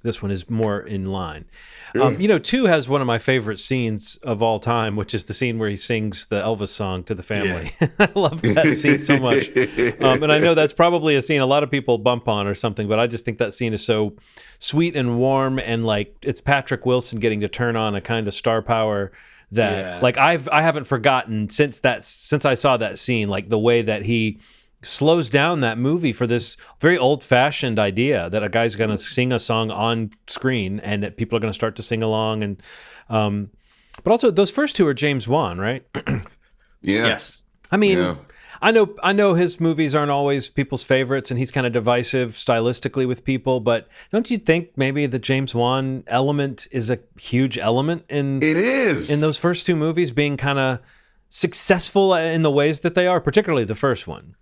this one is more in line. 2 has one of my favorite scenes of all time, which is the scene where he sings the Elvis song to the family. I love that scene so much. And I know that's probably a scene a lot of people bump on or something, but I just think that scene is so sweet and warm, and like it's Patrick Wilson getting to turn on a kind of star power that like I haven't forgotten since I saw that scene, like the way that he slows down that movie for this very old-fashioned idea that a guy's going to sing a song on screen and that people are going to start to sing along. And But also, those first two are James Wan, right? Yeah. Yes. I mean, Yeah. I know his movies aren't always people's favorites, and he's kind of divisive stylistically with people. But don't you think maybe the James Wan element is a huge element It is. in those first two movies being kind of successful in the ways that they are, particularly the first one?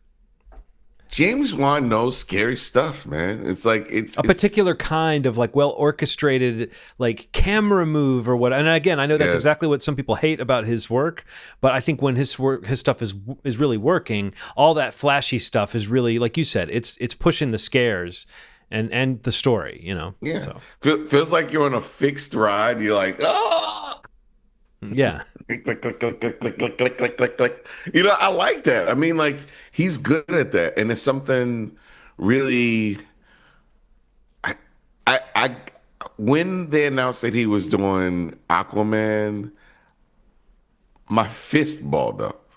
James Wan knows scary stuff, man. It's like it's A particular kind of like well orchestrated like camera move or what. And again, I know that's Yes. exactly what some people hate about his work, but I think when his stuff is really working, all that flashy stuff is really, like you said, it's pushing the scares and the story, you know. yeah. So Feels like you're on a fixed ride. You're like, oh, yeah. click, click, click, click, click, click, click, click, click, click, click. You know, I like that. I mean, like he's good at that, and it's something really. I when they announced that he was doing Aquaman, my fist balled up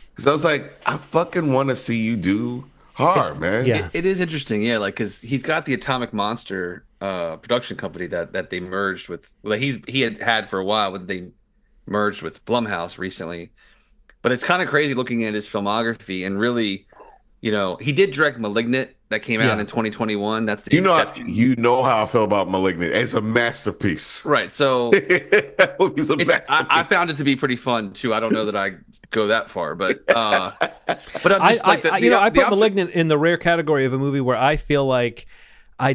because I was like, I fucking want to see you do hard, man. Yeah. It is interesting, yeah, like because he's got the Atomic Monster production company that they merged with. Well, he had for a while, but they merged with Blumhouse recently. But it's kind of crazy looking at his filmography and really, he did direct *Malignant* that came out Yeah. in 2021. That's the exception. You know how I feel about *Malignant* as a masterpiece. Right. So That movie's a masterpiece. I found it to be pretty fun too. I don't know that I go that far, but I'm just like I put *Malignant* in the rare category of a movie where I feel like I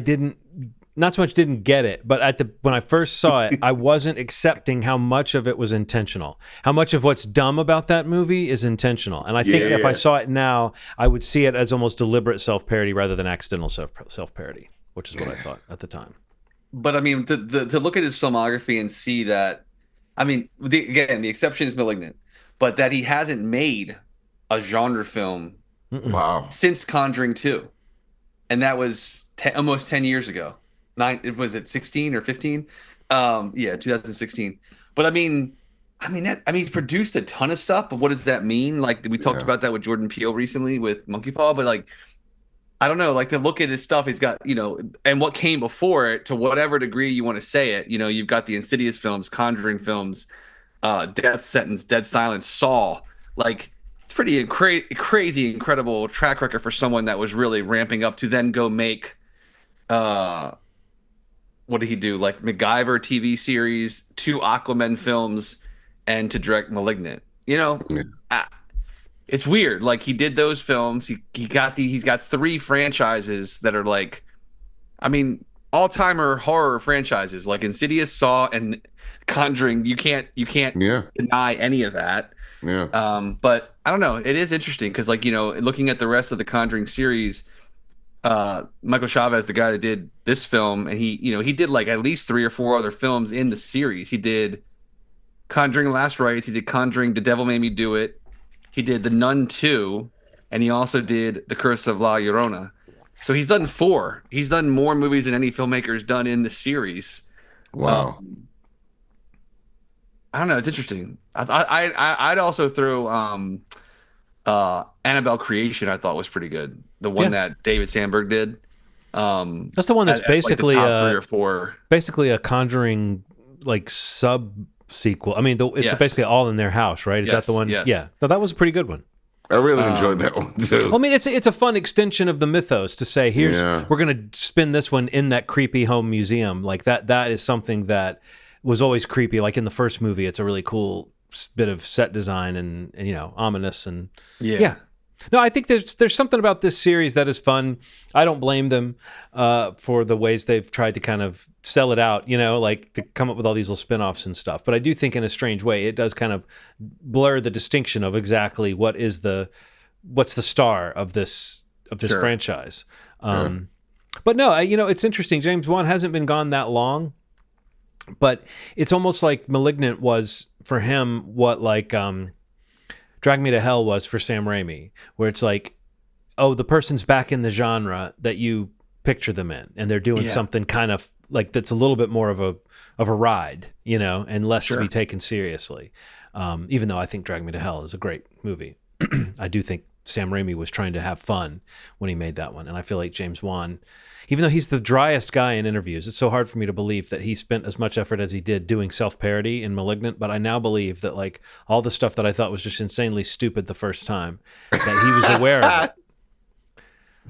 not so much didn't get it, but when I first saw it, I wasn't accepting how much of it was intentional. How much of what's dumb about that movie is intentional. And I think if I saw it now, I would see it as almost deliberate self-parody rather than accidental self-parody, which is what I thought at the time. But I mean, to look at his filmography and see that, I mean, the exception is *Malignant*, but that he hasn't made a genre film Wow. since *Conjuring 2*, and that was almost 10 years ago. Was it 16 or 15? Yeah, 2016. But I mean, he's produced a ton of stuff. But what does that mean? Like we talked about that with Jordan Peele recently with Monkey Paw. But like, I don't know. Like to look at his stuff, he's got and what came before it, to whatever degree you want to say it. You've got the Insidious films, Conjuring films, Death Sentence, Dead Silence, Saw. Like it's pretty crazy, incredible track record for someone that was really ramping up to then go make. What did he do? Like MacGyver TV series, 2 Aquaman films, and to direct *Malignant*. It's weird. Like he did those films. He's got 3 franchises that are like, I mean, all-timer horror franchises like Insidious, Saw, and Conjuring. You can't deny any of that. Yeah. But I don't know. It is interesting because looking at the rest of the Conjuring series. Michael Chavez, the guy that did this film, and he did like at least 3 or 4 other films in the series. He did Conjuring Last Rites, he did Conjuring The Devil Made Me Do It, he did The Nun 2, and he also did The Curse of La Llorona. So he's done 4. He's done more movies than any filmmaker's done in the series. Wow. I don't know. It's interesting. I'd also throw Annabelle Creation. I thought was pretty good. The one that David Sandberg did. That's the one that's basically like the top 3 or 4. Basically a Conjuring like sub sequel. I mean, it's basically all in their house, right? Is that the one? Yes. Yeah. No, that was a pretty good one. I really enjoyed that one too. Well, I mean, it's a fun extension of the mythos to say we're going to spin this one in that creepy home museum. Like that is something that was always creepy. Like in the first movie, it's a really cool bit of set design and ominous and yeah. No, I think there's something about this series that is fun. I don't blame them for the ways they've tried to kind of sell it out, like to come up with all these little spin-offs and stuff. But I do think in a strange way, it does kind of blur the distinction of exactly what's the star of this franchise. But no, it's interesting. James Wan hasn't been gone that long, but it's almost like *Malignant* was for him what like *Drag Me to Hell* was for Sam Raimi, where it's like, oh, the person's back in the genre that you picture them in, and they're doing something kind of like that's a little bit more of a ride, and less to be taken seriously. Even though I think *Drag Me to Hell* is a great movie, I do think Sam Raimi was trying to have fun when he made that one. And I feel like James Wan, even though he's the driest guy in interviews, it's so hard for me to believe that he spent as much effort as he did doing self-parody in *Malignant*. But I now believe that like all the stuff that I thought was just insanely stupid the first time, that he was aware of it.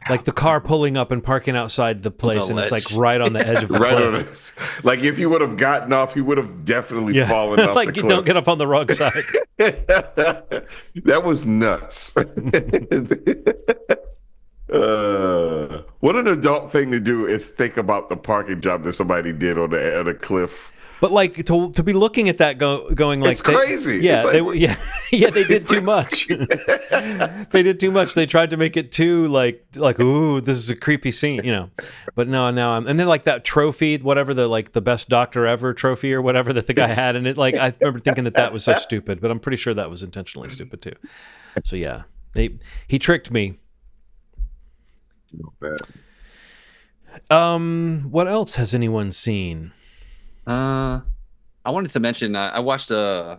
Like the car pulling up and parking outside the place, and it's like right on the edge of the cliff. Like if he would have gotten off, he would have definitely fallen off like the cliff. Don't get up on the wrong side. That was nuts. What an adult thing to do is think about the parking job that somebody did on a cliff. But like to be looking at that going like it's crazy. Yeah, it's they did too much. They did too much. They tried to make it too like ooh, this is a creepy scene, you know. But no, and then like that trophy, whatever the best doctor ever trophy or whatever that the guy had, and it like I remember thinking that was so stupid, but I'm pretty sure that was intentionally stupid too. So yeah, he tricked me. Not bad. What else has anyone seen? I wanted to mention I watched I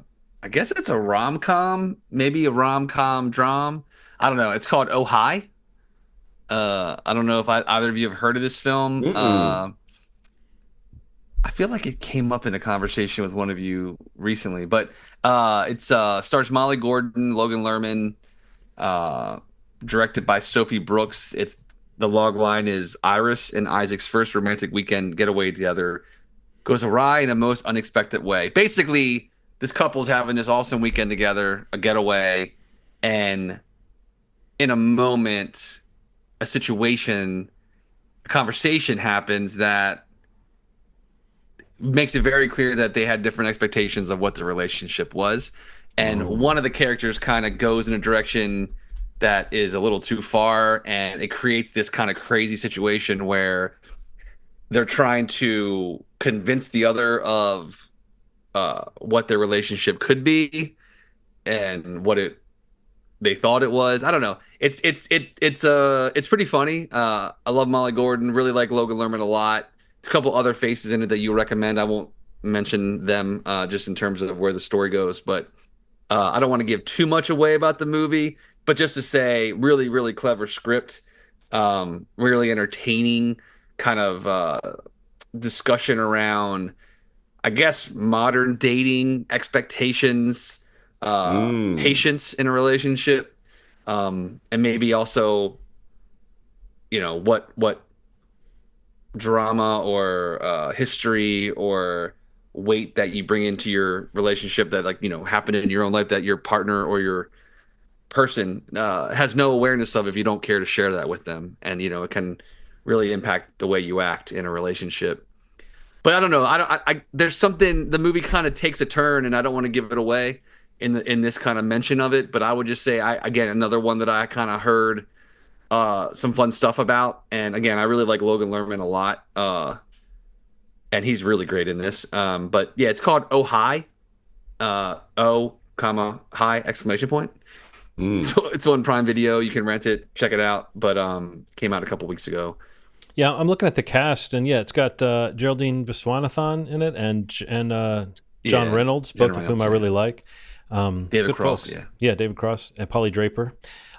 guess it's a rom-com, maybe a rom-com dram. I don't know. It's called Oh Hi. I don't know if either of you have heard of this film. I feel like it came up in a conversation with one of you recently, but it's stars Molly Gordon, Logan Lerman, directed by Sophie Brooks. The log line is Iris and Isaac's first romantic weekend getaway together goes awry in a most unexpected way. Basically, this couple's having this awesome weekend together, a getaway, and in a moment, a conversation happens that makes it very clear that they had different expectations of what the relationship was. And one of the characters kind of goes in a direction that is a little too far, and it creates this kind of crazy situation where they're trying to convince the other of what their relationship could be and what they thought it was. I don't know. It's pretty funny. I love Molly Gordon. Really like Logan Lerman a lot. There's a couple other faces in it that you recommend. I won't mention them just in terms of where the story goes, but I don't want to give too much away about the movie. But just to say, really, really clever script, really entertaining kind of discussion around, I guess, modern dating expectations, patience in a relationship, and maybe also, you know, what drama or history or weight that you bring into your relationship that, like, you know, happened in your own life that your partner or your person has no awareness of if you don't care to share that with them. And, you know, it can really impact the way you act in a relationship. But I don't know. There's something, the movie kind of takes a turn, and I don't want to give it away in this kind of mention of it. But I would just say, again, another one that I kind of heard some fun stuff about. And again, I really like Logan Lerman a lot. And he's really great in this. But yeah, it's called Oh Hi. O, comma, hi, exclamation point. So it's on Prime Video. You can rent it, check it out. But came out a couple weeks ago. Yeah, I'm looking at the cast, and yeah, it's got Geraldine Viswanathan in it, and John Reynolds, both of whom I really like. David Cross, folks. Yeah, David Cross and Polly Draper.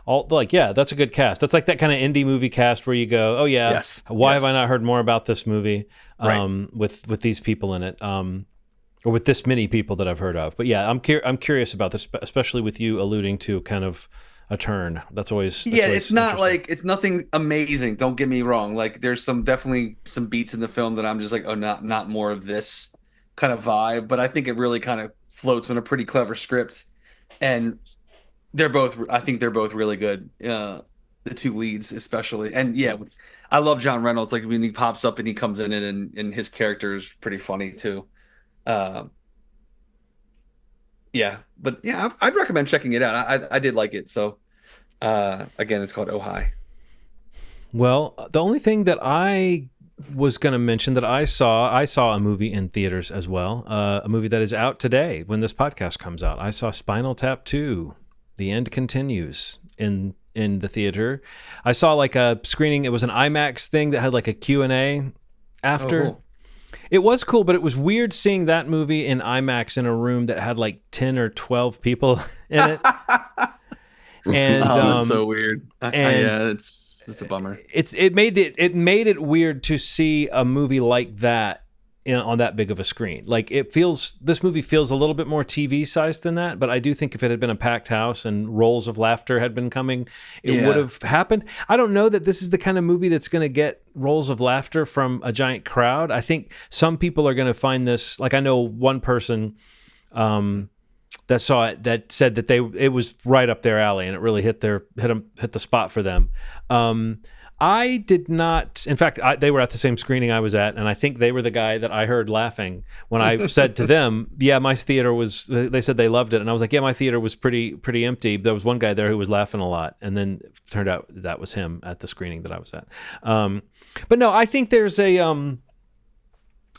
All that's a good cast. That's like that kind of indie movie cast where you go, oh yeah, yes. Why have I not heard more about this movie with these people in it, or with this many people that I've heard of? But yeah, I'm curious about this, especially with you alluding to kind of a turn. That's always it's not like, it's nothing amazing, don't get me wrong. Like, there's definitely some beats in the film that I'm just like, oh, not more of this kind of vibe. But I think it really kind of floats on a pretty clever script, and I think they're both really good, the two leads especially. And yeah, I love John Reynolds. Like, when he pops up and he comes in it, and his character is pretty funny too. Yeah, but yeah, I'd recommend checking it out. I did like it. So again, it's called Oh Hi. Well, the only thing that I was going to mention that I saw a movie in theaters as well, a movie that is out today when this podcast comes out. I saw Spinal Tap 2, The End Continues in the theater. I saw like a screening. It was an IMAX thing that had like a Q&A after. Oh, cool. It was cool, but it was weird seeing that movie in IMAX in a room that had like 10 or 12 people in it. and Oh, that's so weird. and Yeah, it's a bummer. It made it weird to see a movie like that on that big of a screen. Like this movie feels a little bit more TV sized than that, but I do think if it had been a packed house and rolls of laughter had been coming, it would have happened. I don't know that this is the kind of movie that's going to get rolls of laughter from a giant crowd. I think some people are going to find this, like I know one person that saw it that said that it was right up their alley and it really hit the spot for them. I did not. In fact, they were at the same screening I was at, and I think they were the guy that I heard laughing when I said to them, "Yeah, my theater was." They said they loved it, and I was like, "Yeah, my theater was pretty empty." There was one guy there who was laughing a lot, and then it turned out that was him at the screening that I was at. But no, I think there's a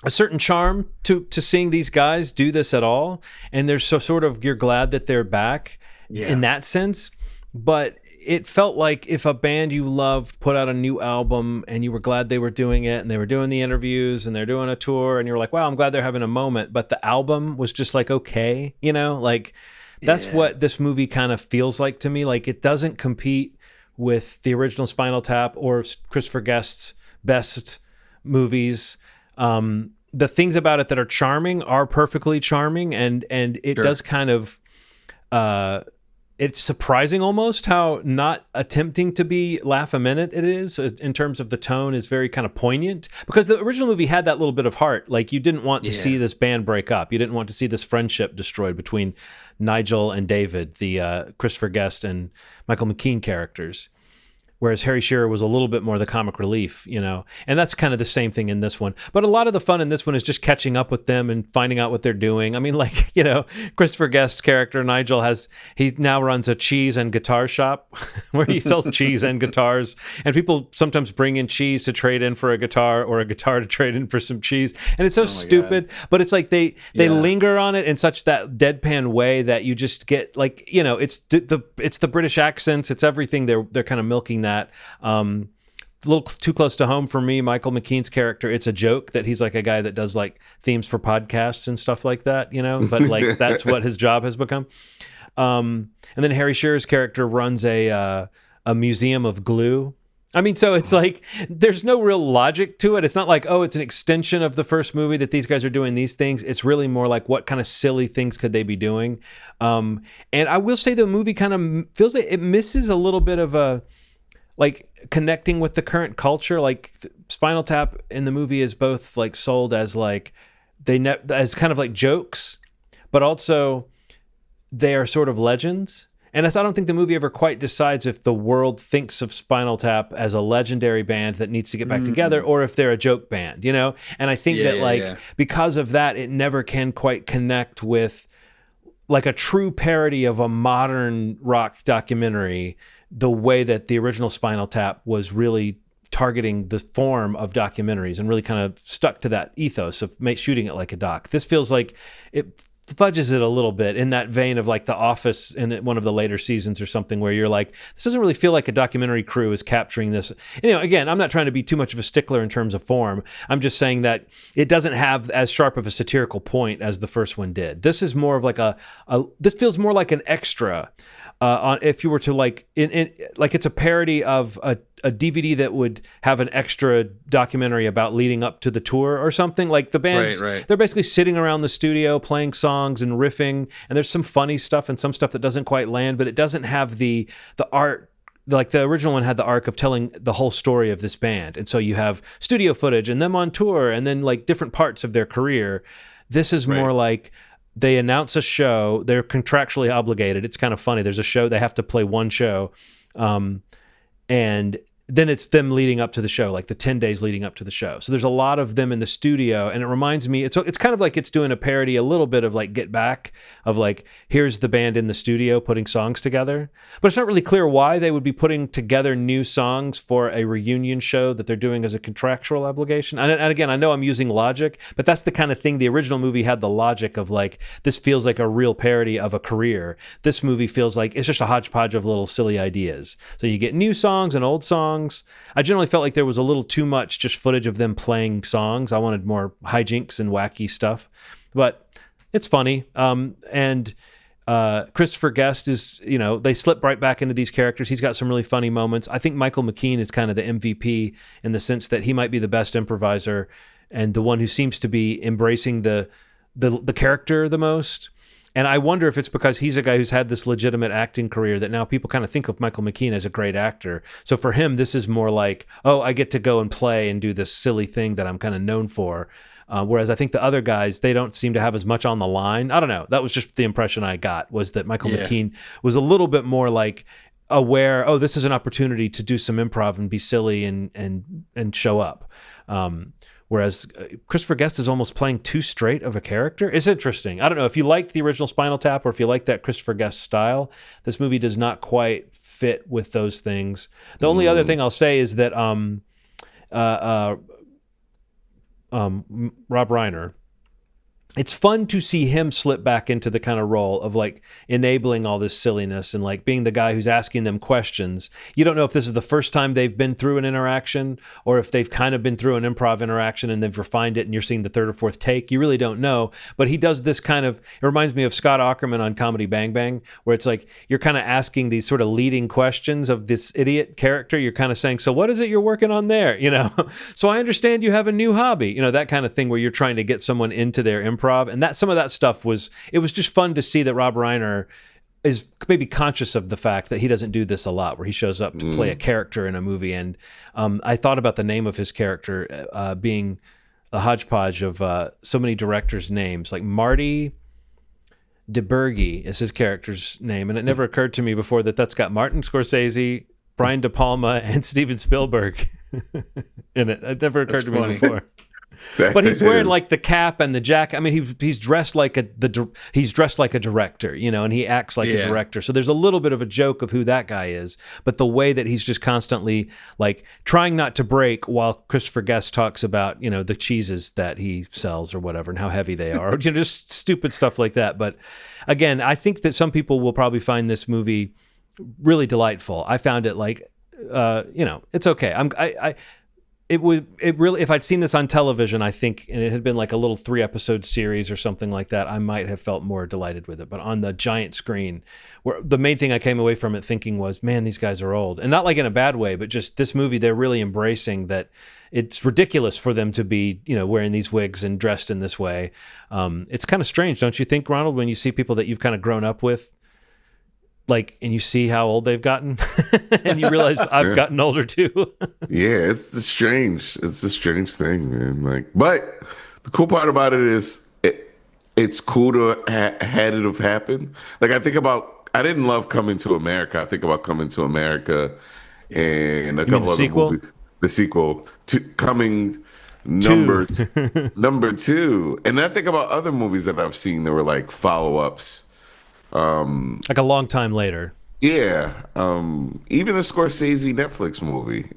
certain charm to seeing these guys do this at all, and there's sort of you're glad that they're back in that sense, but it felt like if a band you loved put out a new album and you were glad they were doing it and they were doing the interviews and they're doing a tour and you're like, wow, I'm glad they're having a moment, but the album was just like, okay, like that's what this movie kind of feels like to me. Like it doesn't compete with the original Spinal Tap or Christopher Guest's best movies. The things about it that are charming are perfectly charming, and it does kind of it's surprising almost how not attempting to be laugh a minute it is in terms of the tone is very kind of poignant, because the original movie had that little bit of heart. Like you didn't want to see this band break up. You didn't want to see this friendship destroyed between Nigel and David, the Christopher Guest and Michael McKean characters. Whereas Harry Shearer was a little bit more the comic relief, and that's kind of the same thing in this one. But a lot of the fun in this one is just catching up with them and finding out what they're doing. I mean, like, Christopher Guest's character, Nigel, he now runs a cheese and guitar shop where he sells cheese and guitars. And people sometimes bring in cheese to trade in for a guitar or a guitar to trade in for some cheese. And it's so stupid, but it's like they linger on it in such that deadpan way that you just get like, it's the British accents, it's everything. They're kind of milking that. A little too close to home for me. Michael McKean's character, it's a joke that he's like a guy that does like themes for podcasts and stuff like that, but like that's what his job has become. And then Harry Shearer's character runs a museum of glue. I mean, so it's like there's no real logic to it. It's not like, oh, it's an extension of the first movie that these guys are doing these things. It's really more like, what kind of silly things could they be doing? And I will say the movie kind of feels like it misses a little bit of a like connecting with the current culture. Like Spinal Tap in the movie is both like sold as like as kind of like jokes, but also they are sort of legends. And I don't think the movie ever quite decides if the world thinks of Spinal Tap as a legendary band that needs to get back together, or if they're a joke band, And I think that because of that, it never can quite connect with like a true parody of a modern rock documentary, the way that the original Spinal Tap was really targeting the form of documentaries and really kind of stuck to that ethos of shooting it like a doc. This feels like it fudges it a little bit in that vein of like The Office in one of the later seasons or something, where you're like, this doesn't really feel like a documentary crew is capturing this. Again, I'm not trying to be too much of a stickler in terms of form. I'm just saying that it doesn't have as sharp of a satirical point as the first one did. This is more of like this feels more like an extra. If you were to like like it's a parody of a DVD that would have an extra documentary about leading up to the tour or something. Like the bands, they're basically sitting around the studio playing songs and riffing, and there's some funny stuff and some stuff that doesn't quite land, but it doesn't have the art. Like the original one had the arc of telling the whole story of this band, and so you have studio footage and them on tour and then like different parts of their career. This is more like they announce a show, they're contractually obligated. It's kind of funny. There's a show, they have to play one show, and then it's them leading up to the show, like the 10 days leading up to the show. So there's a lot of them in the studio, and it reminds me, it's kind of like it's doing a parody, a little bit of like Get Back, of like, here's the band in the studio putting songs together. But it's not really clear why they would be putting together new songs for a reunion show that they're doing as a contractual obligation. And again, I know I'm using logic, but that's the kind of thing the original movie had, the logic of like, this feels like a real parody of a career. This movie feels like it's just a hodgepodge of little silly ideas. So you get new songs and old songs. I generally felt like there was a little too much just footage of them playing songs. I wanted more hijinks and wacky stuff, but it's funny. And Christopher Guest is, they slip right back into these characters. He's got some really funny moments. I think Michael McKean is kind of the MVP in the sense that he might be the best improviser and the one who seems to be embracing the character the most. And I wonder if it's because he's a guy who's had this legitimate acting career that now people kind of think of Michael McKean as a great actor. So for him, this is more like, oh, I get to go and play and do this silly thing that I'm kind of known for. Whereas I think the other guys, they don't seem to have as much on the line. I don't know. That was just the impression I got, was that Michael McKean was a little bit more like aware, oh, this is an opportunity to do some improv and be silly and show up. Whereas Christopher Guest is almost playing too straight of a character. It's interesting. I don't know if you liked the original Spinal Tap or if you like that Christopher Guest style. This movie does not quite fit with those things. The only other thing I'll say is that Rob Reiner, it's fun to see him slip back into the kind of role of like enabling all this silliness and like being the guy who's asking them questions. You don't know if this is the first time they've been through an interaction or if they've kind of been through an improv interaction and they've refined it and you're seeing the third or fourth take. You really don't know. But he does this kind of, it reminds me of Scott Aukerman on Comedy Bang Bang, where it's like you're kind of asking these sort of leading questions of this idiot character. You're kind of saying, so what is it you're working on there? So I understand you have a new hobby, that kind of thing where you're trying to get someone into their improv. And that some of that stuff was just fun to see that Rob Reiner is maybe conscious of the fact that he doesn't do this a lot, where he shows up to play a character in a movie. And I thought about the name of his character being a hodgepodge of so many directors' names, like Marty DeBurgi is his character's name. And it never occurred to me before that that's got Martin Scorsese, Brian De Palma, and Steven Spielberg in it. It never occurred to me before. But he's wearing like the cap and the jacket. I mean, he's dressed like a director, and he acts like a director. So there's a little bit of a joke of who that guy is. But the way that he's just constantly like trying not to break while Christopher Guest talks about, the cheeses that he sells or whatever and how heavy they are, just stupid stuff like that. But again, I think that some people will probably find this movie really delightful. I found it like, it's okay. It really, if I'd seen this on television, I think, and it had been like a little 3-episode series or something like that, I might have felt more delighted with it. But on the giant screen, where the main thing I came away from it thinking was, man, these guys are old. And not like in a bad way, but just this movie, they're really embracing that it's ridiculous for them to be, wearing these wigs and dressed in this way. It's kind of strange, don't you think, Ronald, when you see people that you've kind of grown up with, like, and you see how old they've gotten and you realize I've gotten older too. Yeah, it's a strange thing, man. Like, but the cool part about it is it's cool to had it have happened. Like, I didn't love Coming to America. I think about Coming to America and a couple other movies. The sequel to Coming number 2. And I think about other movies that I've seen that were like follow-ups. Like a long time later. Yeah. Even the Scorsese Netflix movie,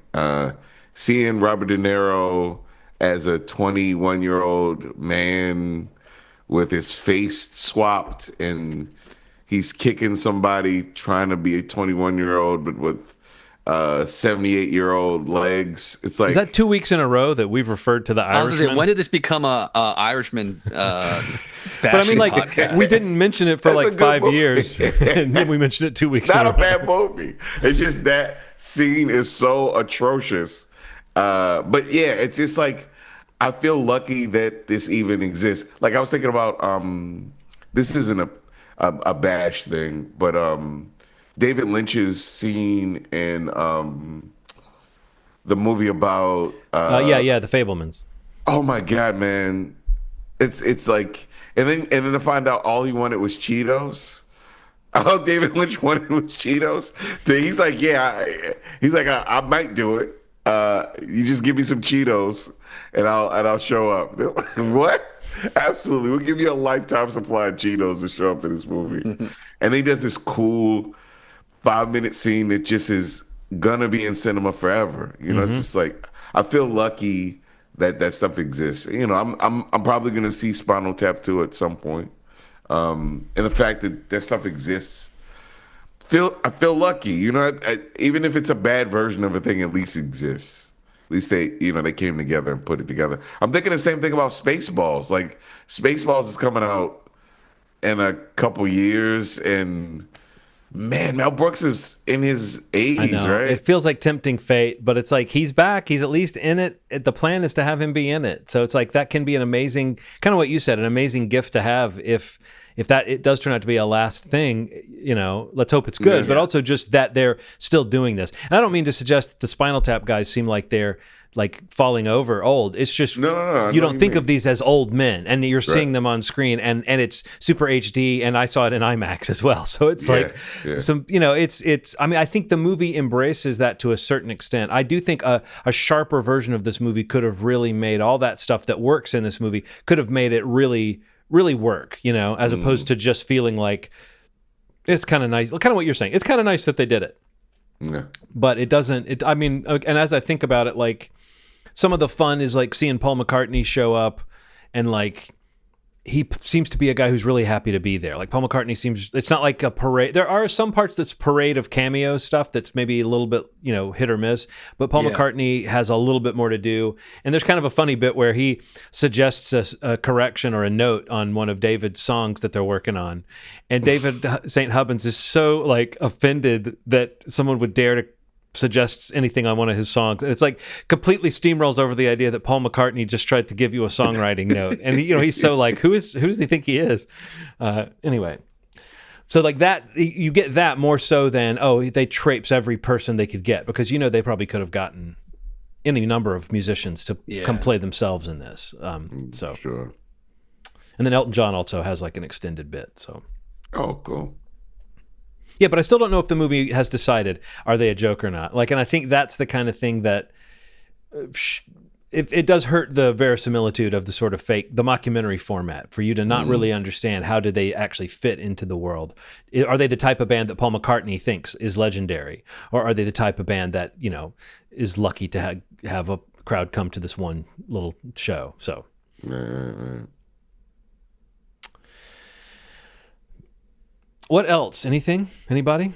seeing Robert De Niro as a 21-year-old man with his face swapped and he's kicking somebody trying to be a 21-year-old but with 78-year-old legs. It's like, is that 2 weeks in a row that we've referred to the Irishman? When did this become a Irishman? But I mean, like, podcast? We didn't mention it for like 5 years, and then we mentioned it 2 weeks. Not a bad movie. It's just that scene is so atrocious. But yeah, it's just like I feel lucky that this even exists. Like, I was thinking about this isn't a bash thing, but David Lynch's scene in the movie about The Fabelmans. Oh my God, man. It's like, and then to find out all he wanted was Cheetos. All David Lynch wanted was Cheetos. He's like, I might do it. You just give me some Cheetos and I'll show up. What? Absolutely. We'll give you a lifetime supply of Cheetos to show up in this movie. And he does this cool 5-minute scene that just is gonna be in cinema forever. It's just like, I feel lucky that stuff exists. I'm probably gonna see Spinal Tap 2 at some point. And the fact that stuff exists, I feel lucky. Even if it's a bad version of a thing, at least exists. At least they came together and put it together. I'm thinking the same thing about Spaceballs. Like, Spaceballs is coming out in a couple years, and man, Mel Brooks is in his I 80s, know. right? It feels like tempting fate, but it's like he's back. He's at least in it. The plan is to have him be in it. So it's like that can be an amazing, kind of what you said, an amazing gift to have if that it does turn out to be a last thing, let's hope it's good, but also just that they're still doing this. And I don't mean to suggest that the Spinal Tap guys seem like they're like falling over old. It's just No, you don't think of these as old men, and you're seeing Right. them on screen, and it's super HD, and I saw it in IMAX as well. So it's some, it's. I mean, I think the movie embraces that to a certain extent. I do think a sharper version of this movie could have really made all that stuff that works in this movie could have made it really, really work. As opposed to just feeling like it's kind of nice, kind of what you're saying. It's kind of nice that they did it. Yeah. But it doesn't, I mean, and as I think about it, like some of the fun is like seeing Paul McCartney show up and like seems to be a guy who's really happy to be there. Like Paul McCartney seems, it's not like a parade. There are some parts that's parade of cameo stuff that's maybe a little bit, hit or miss, but Paul McCartney has a little bit more to do. And there's kind of a funny bit where he suggests a correction or a note on one of David's songs that they're working on. And David St. Hubbins is so like offended that someone would dare to suggests anything on one of his songs, and it's like completely steamrolls over the idea that Paul McCartney just tried to give you a songwriting note, and he's so like, who does he think he is? Anyway, so like that, you get that more so than they traipse every person they could get, because they probably could have gotten any number of musicians to come play themselves in this. So Sure. And then Elton John also has like an extended bit. So Oh, cool. yeah, but I still don't know if the movie has decided, are they a joke or not? Like, and I think that's the kind of thing that it does hurt the verisimilitude of the sort of fake, the mockumentary format, for you to not really understand how did they actually fit into the world. Are they the type of band that Paul McCartney thinks is legendary? Or are they the type of band that, is lucky to have a crowd come to this one little show? So. What else? Anything? Anybody?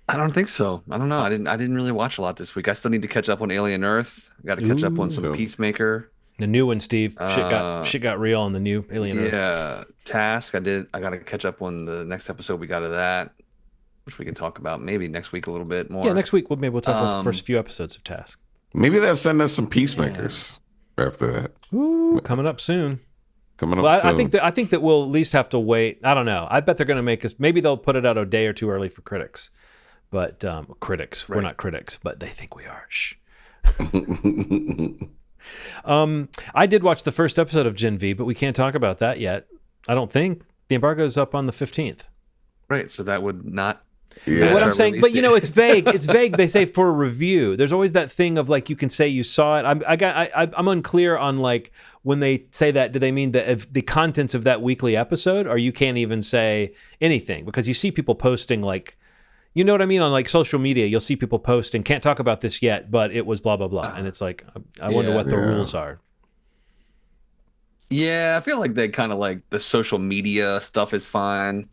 I don't think so. I don't know. I didn't really watch a lot this week. I still need to catch up on Alien Earth. I got to catch up on some Peacemaker. The new one, Steve. Shit got real on the new Alien Earth. Yeah, Task. I got to catch up on the next episode we got of that, which we can talk about maybe next week a little bit more. Yeah, next week maybe we'll talk about the first few episodes of Task. Maybe they'll send us some Peacemakers after that. Ooh, coming up soon. Soon. I think that we'll at least have to wait. I don't know. I bet they're going to make us. Maybe they'll put it out a day or two early for critics. But critics, we're not critics, but they think we are. Shh. I did watch the first episode of Gen V, but we can't talk about that yet. I don't think the embargo is up on the 15th. Right. So that would not. Yeah. What I'm saying, but it's vague. It's vague. They say for a review. There's always that thing of like you can say you saw it. I'm unclear on like when they say that. Do they mean the contents of that weekly episode, or you can't even say anything because you see people posting like, you know what I mean, on like social media. You'll see people posting, can't talk about this yet, but it was blah blah blah, and it's like I wonder what the rules are. Yeah, I feel like they kind of like the social media stuff is fine.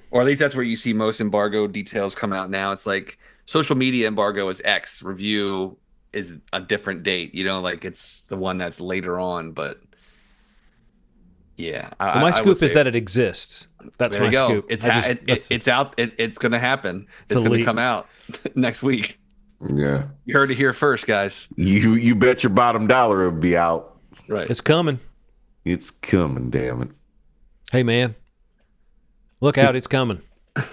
Or at least that's where you see most embargo details come out now. It's like social media embargo is X, review is a different date. Like it's the one that's later on. But yeah, my scoop is that it exists. That's my scoop. It's out. It's going to happen. It's going to come out next week. Yeah, you heard it here first, guys. You bet your bottom dollar it'll be out. Right, it's coming. It's coming, damn it. Hey man. Look out, it's coming. All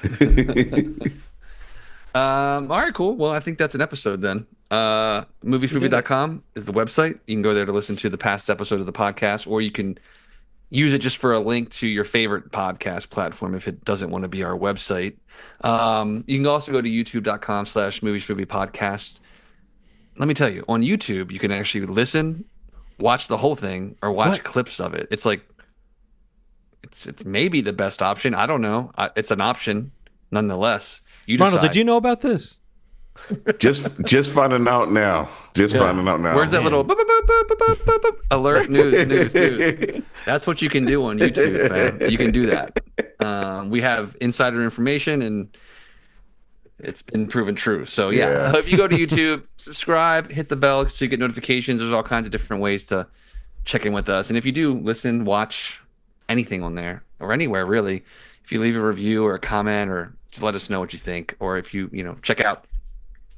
right, cool. Well, I think that's an episode then. Moviesmovie.com is the website. You can go there to listen to the past episode of the podcast, or you can use it just for a link to your favorite podcast platform if it doesn't want to be our website. You can also go to youtube.com/moviesmoviepodcast. Let me tell you, on YouTube, you can actually listen, watch the whole thing, or watch clips of it. It's like, it's maybe the best option. I don't know. It's an option nonetheless. You decide. Ronald, did you know about this? Just finding out now. Finding out now. Where's that little boop, boop, boop, boop, boop, boop, boop, alert news? That's what you can do on YouTube, man. You can do that. We have insider information, and it's been proven true. So yeah. If you go to YouTube, subscribe, hit the bell so you get notifications. There's all kinds of different ways to check in with us. And if you do listen, watch anything on there or anywhere really, if you leave a review or a comment or just let us know what you think, or if you check out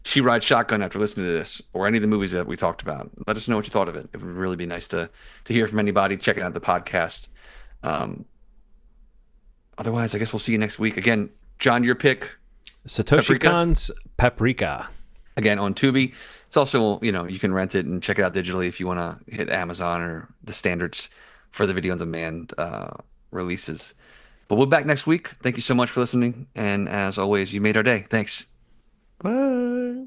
She Rides Shotgun after listening to this or any of the movies that we talked about, let us know what you thought of it. It would really be nice to hear from anybody checking out the podcast. Um, Otherwise, I guess we'll see you next week. Again, John, your pick, Satoshi Paprika, Kon's Paprika. again on Tubi. It's also, you can rent it and check it out digitally if you want to hit Amazon or the standards for the video on demand releases. But we'll be back next week. Thank you so much for listening. And as always, you made our day. Thanks. Bye.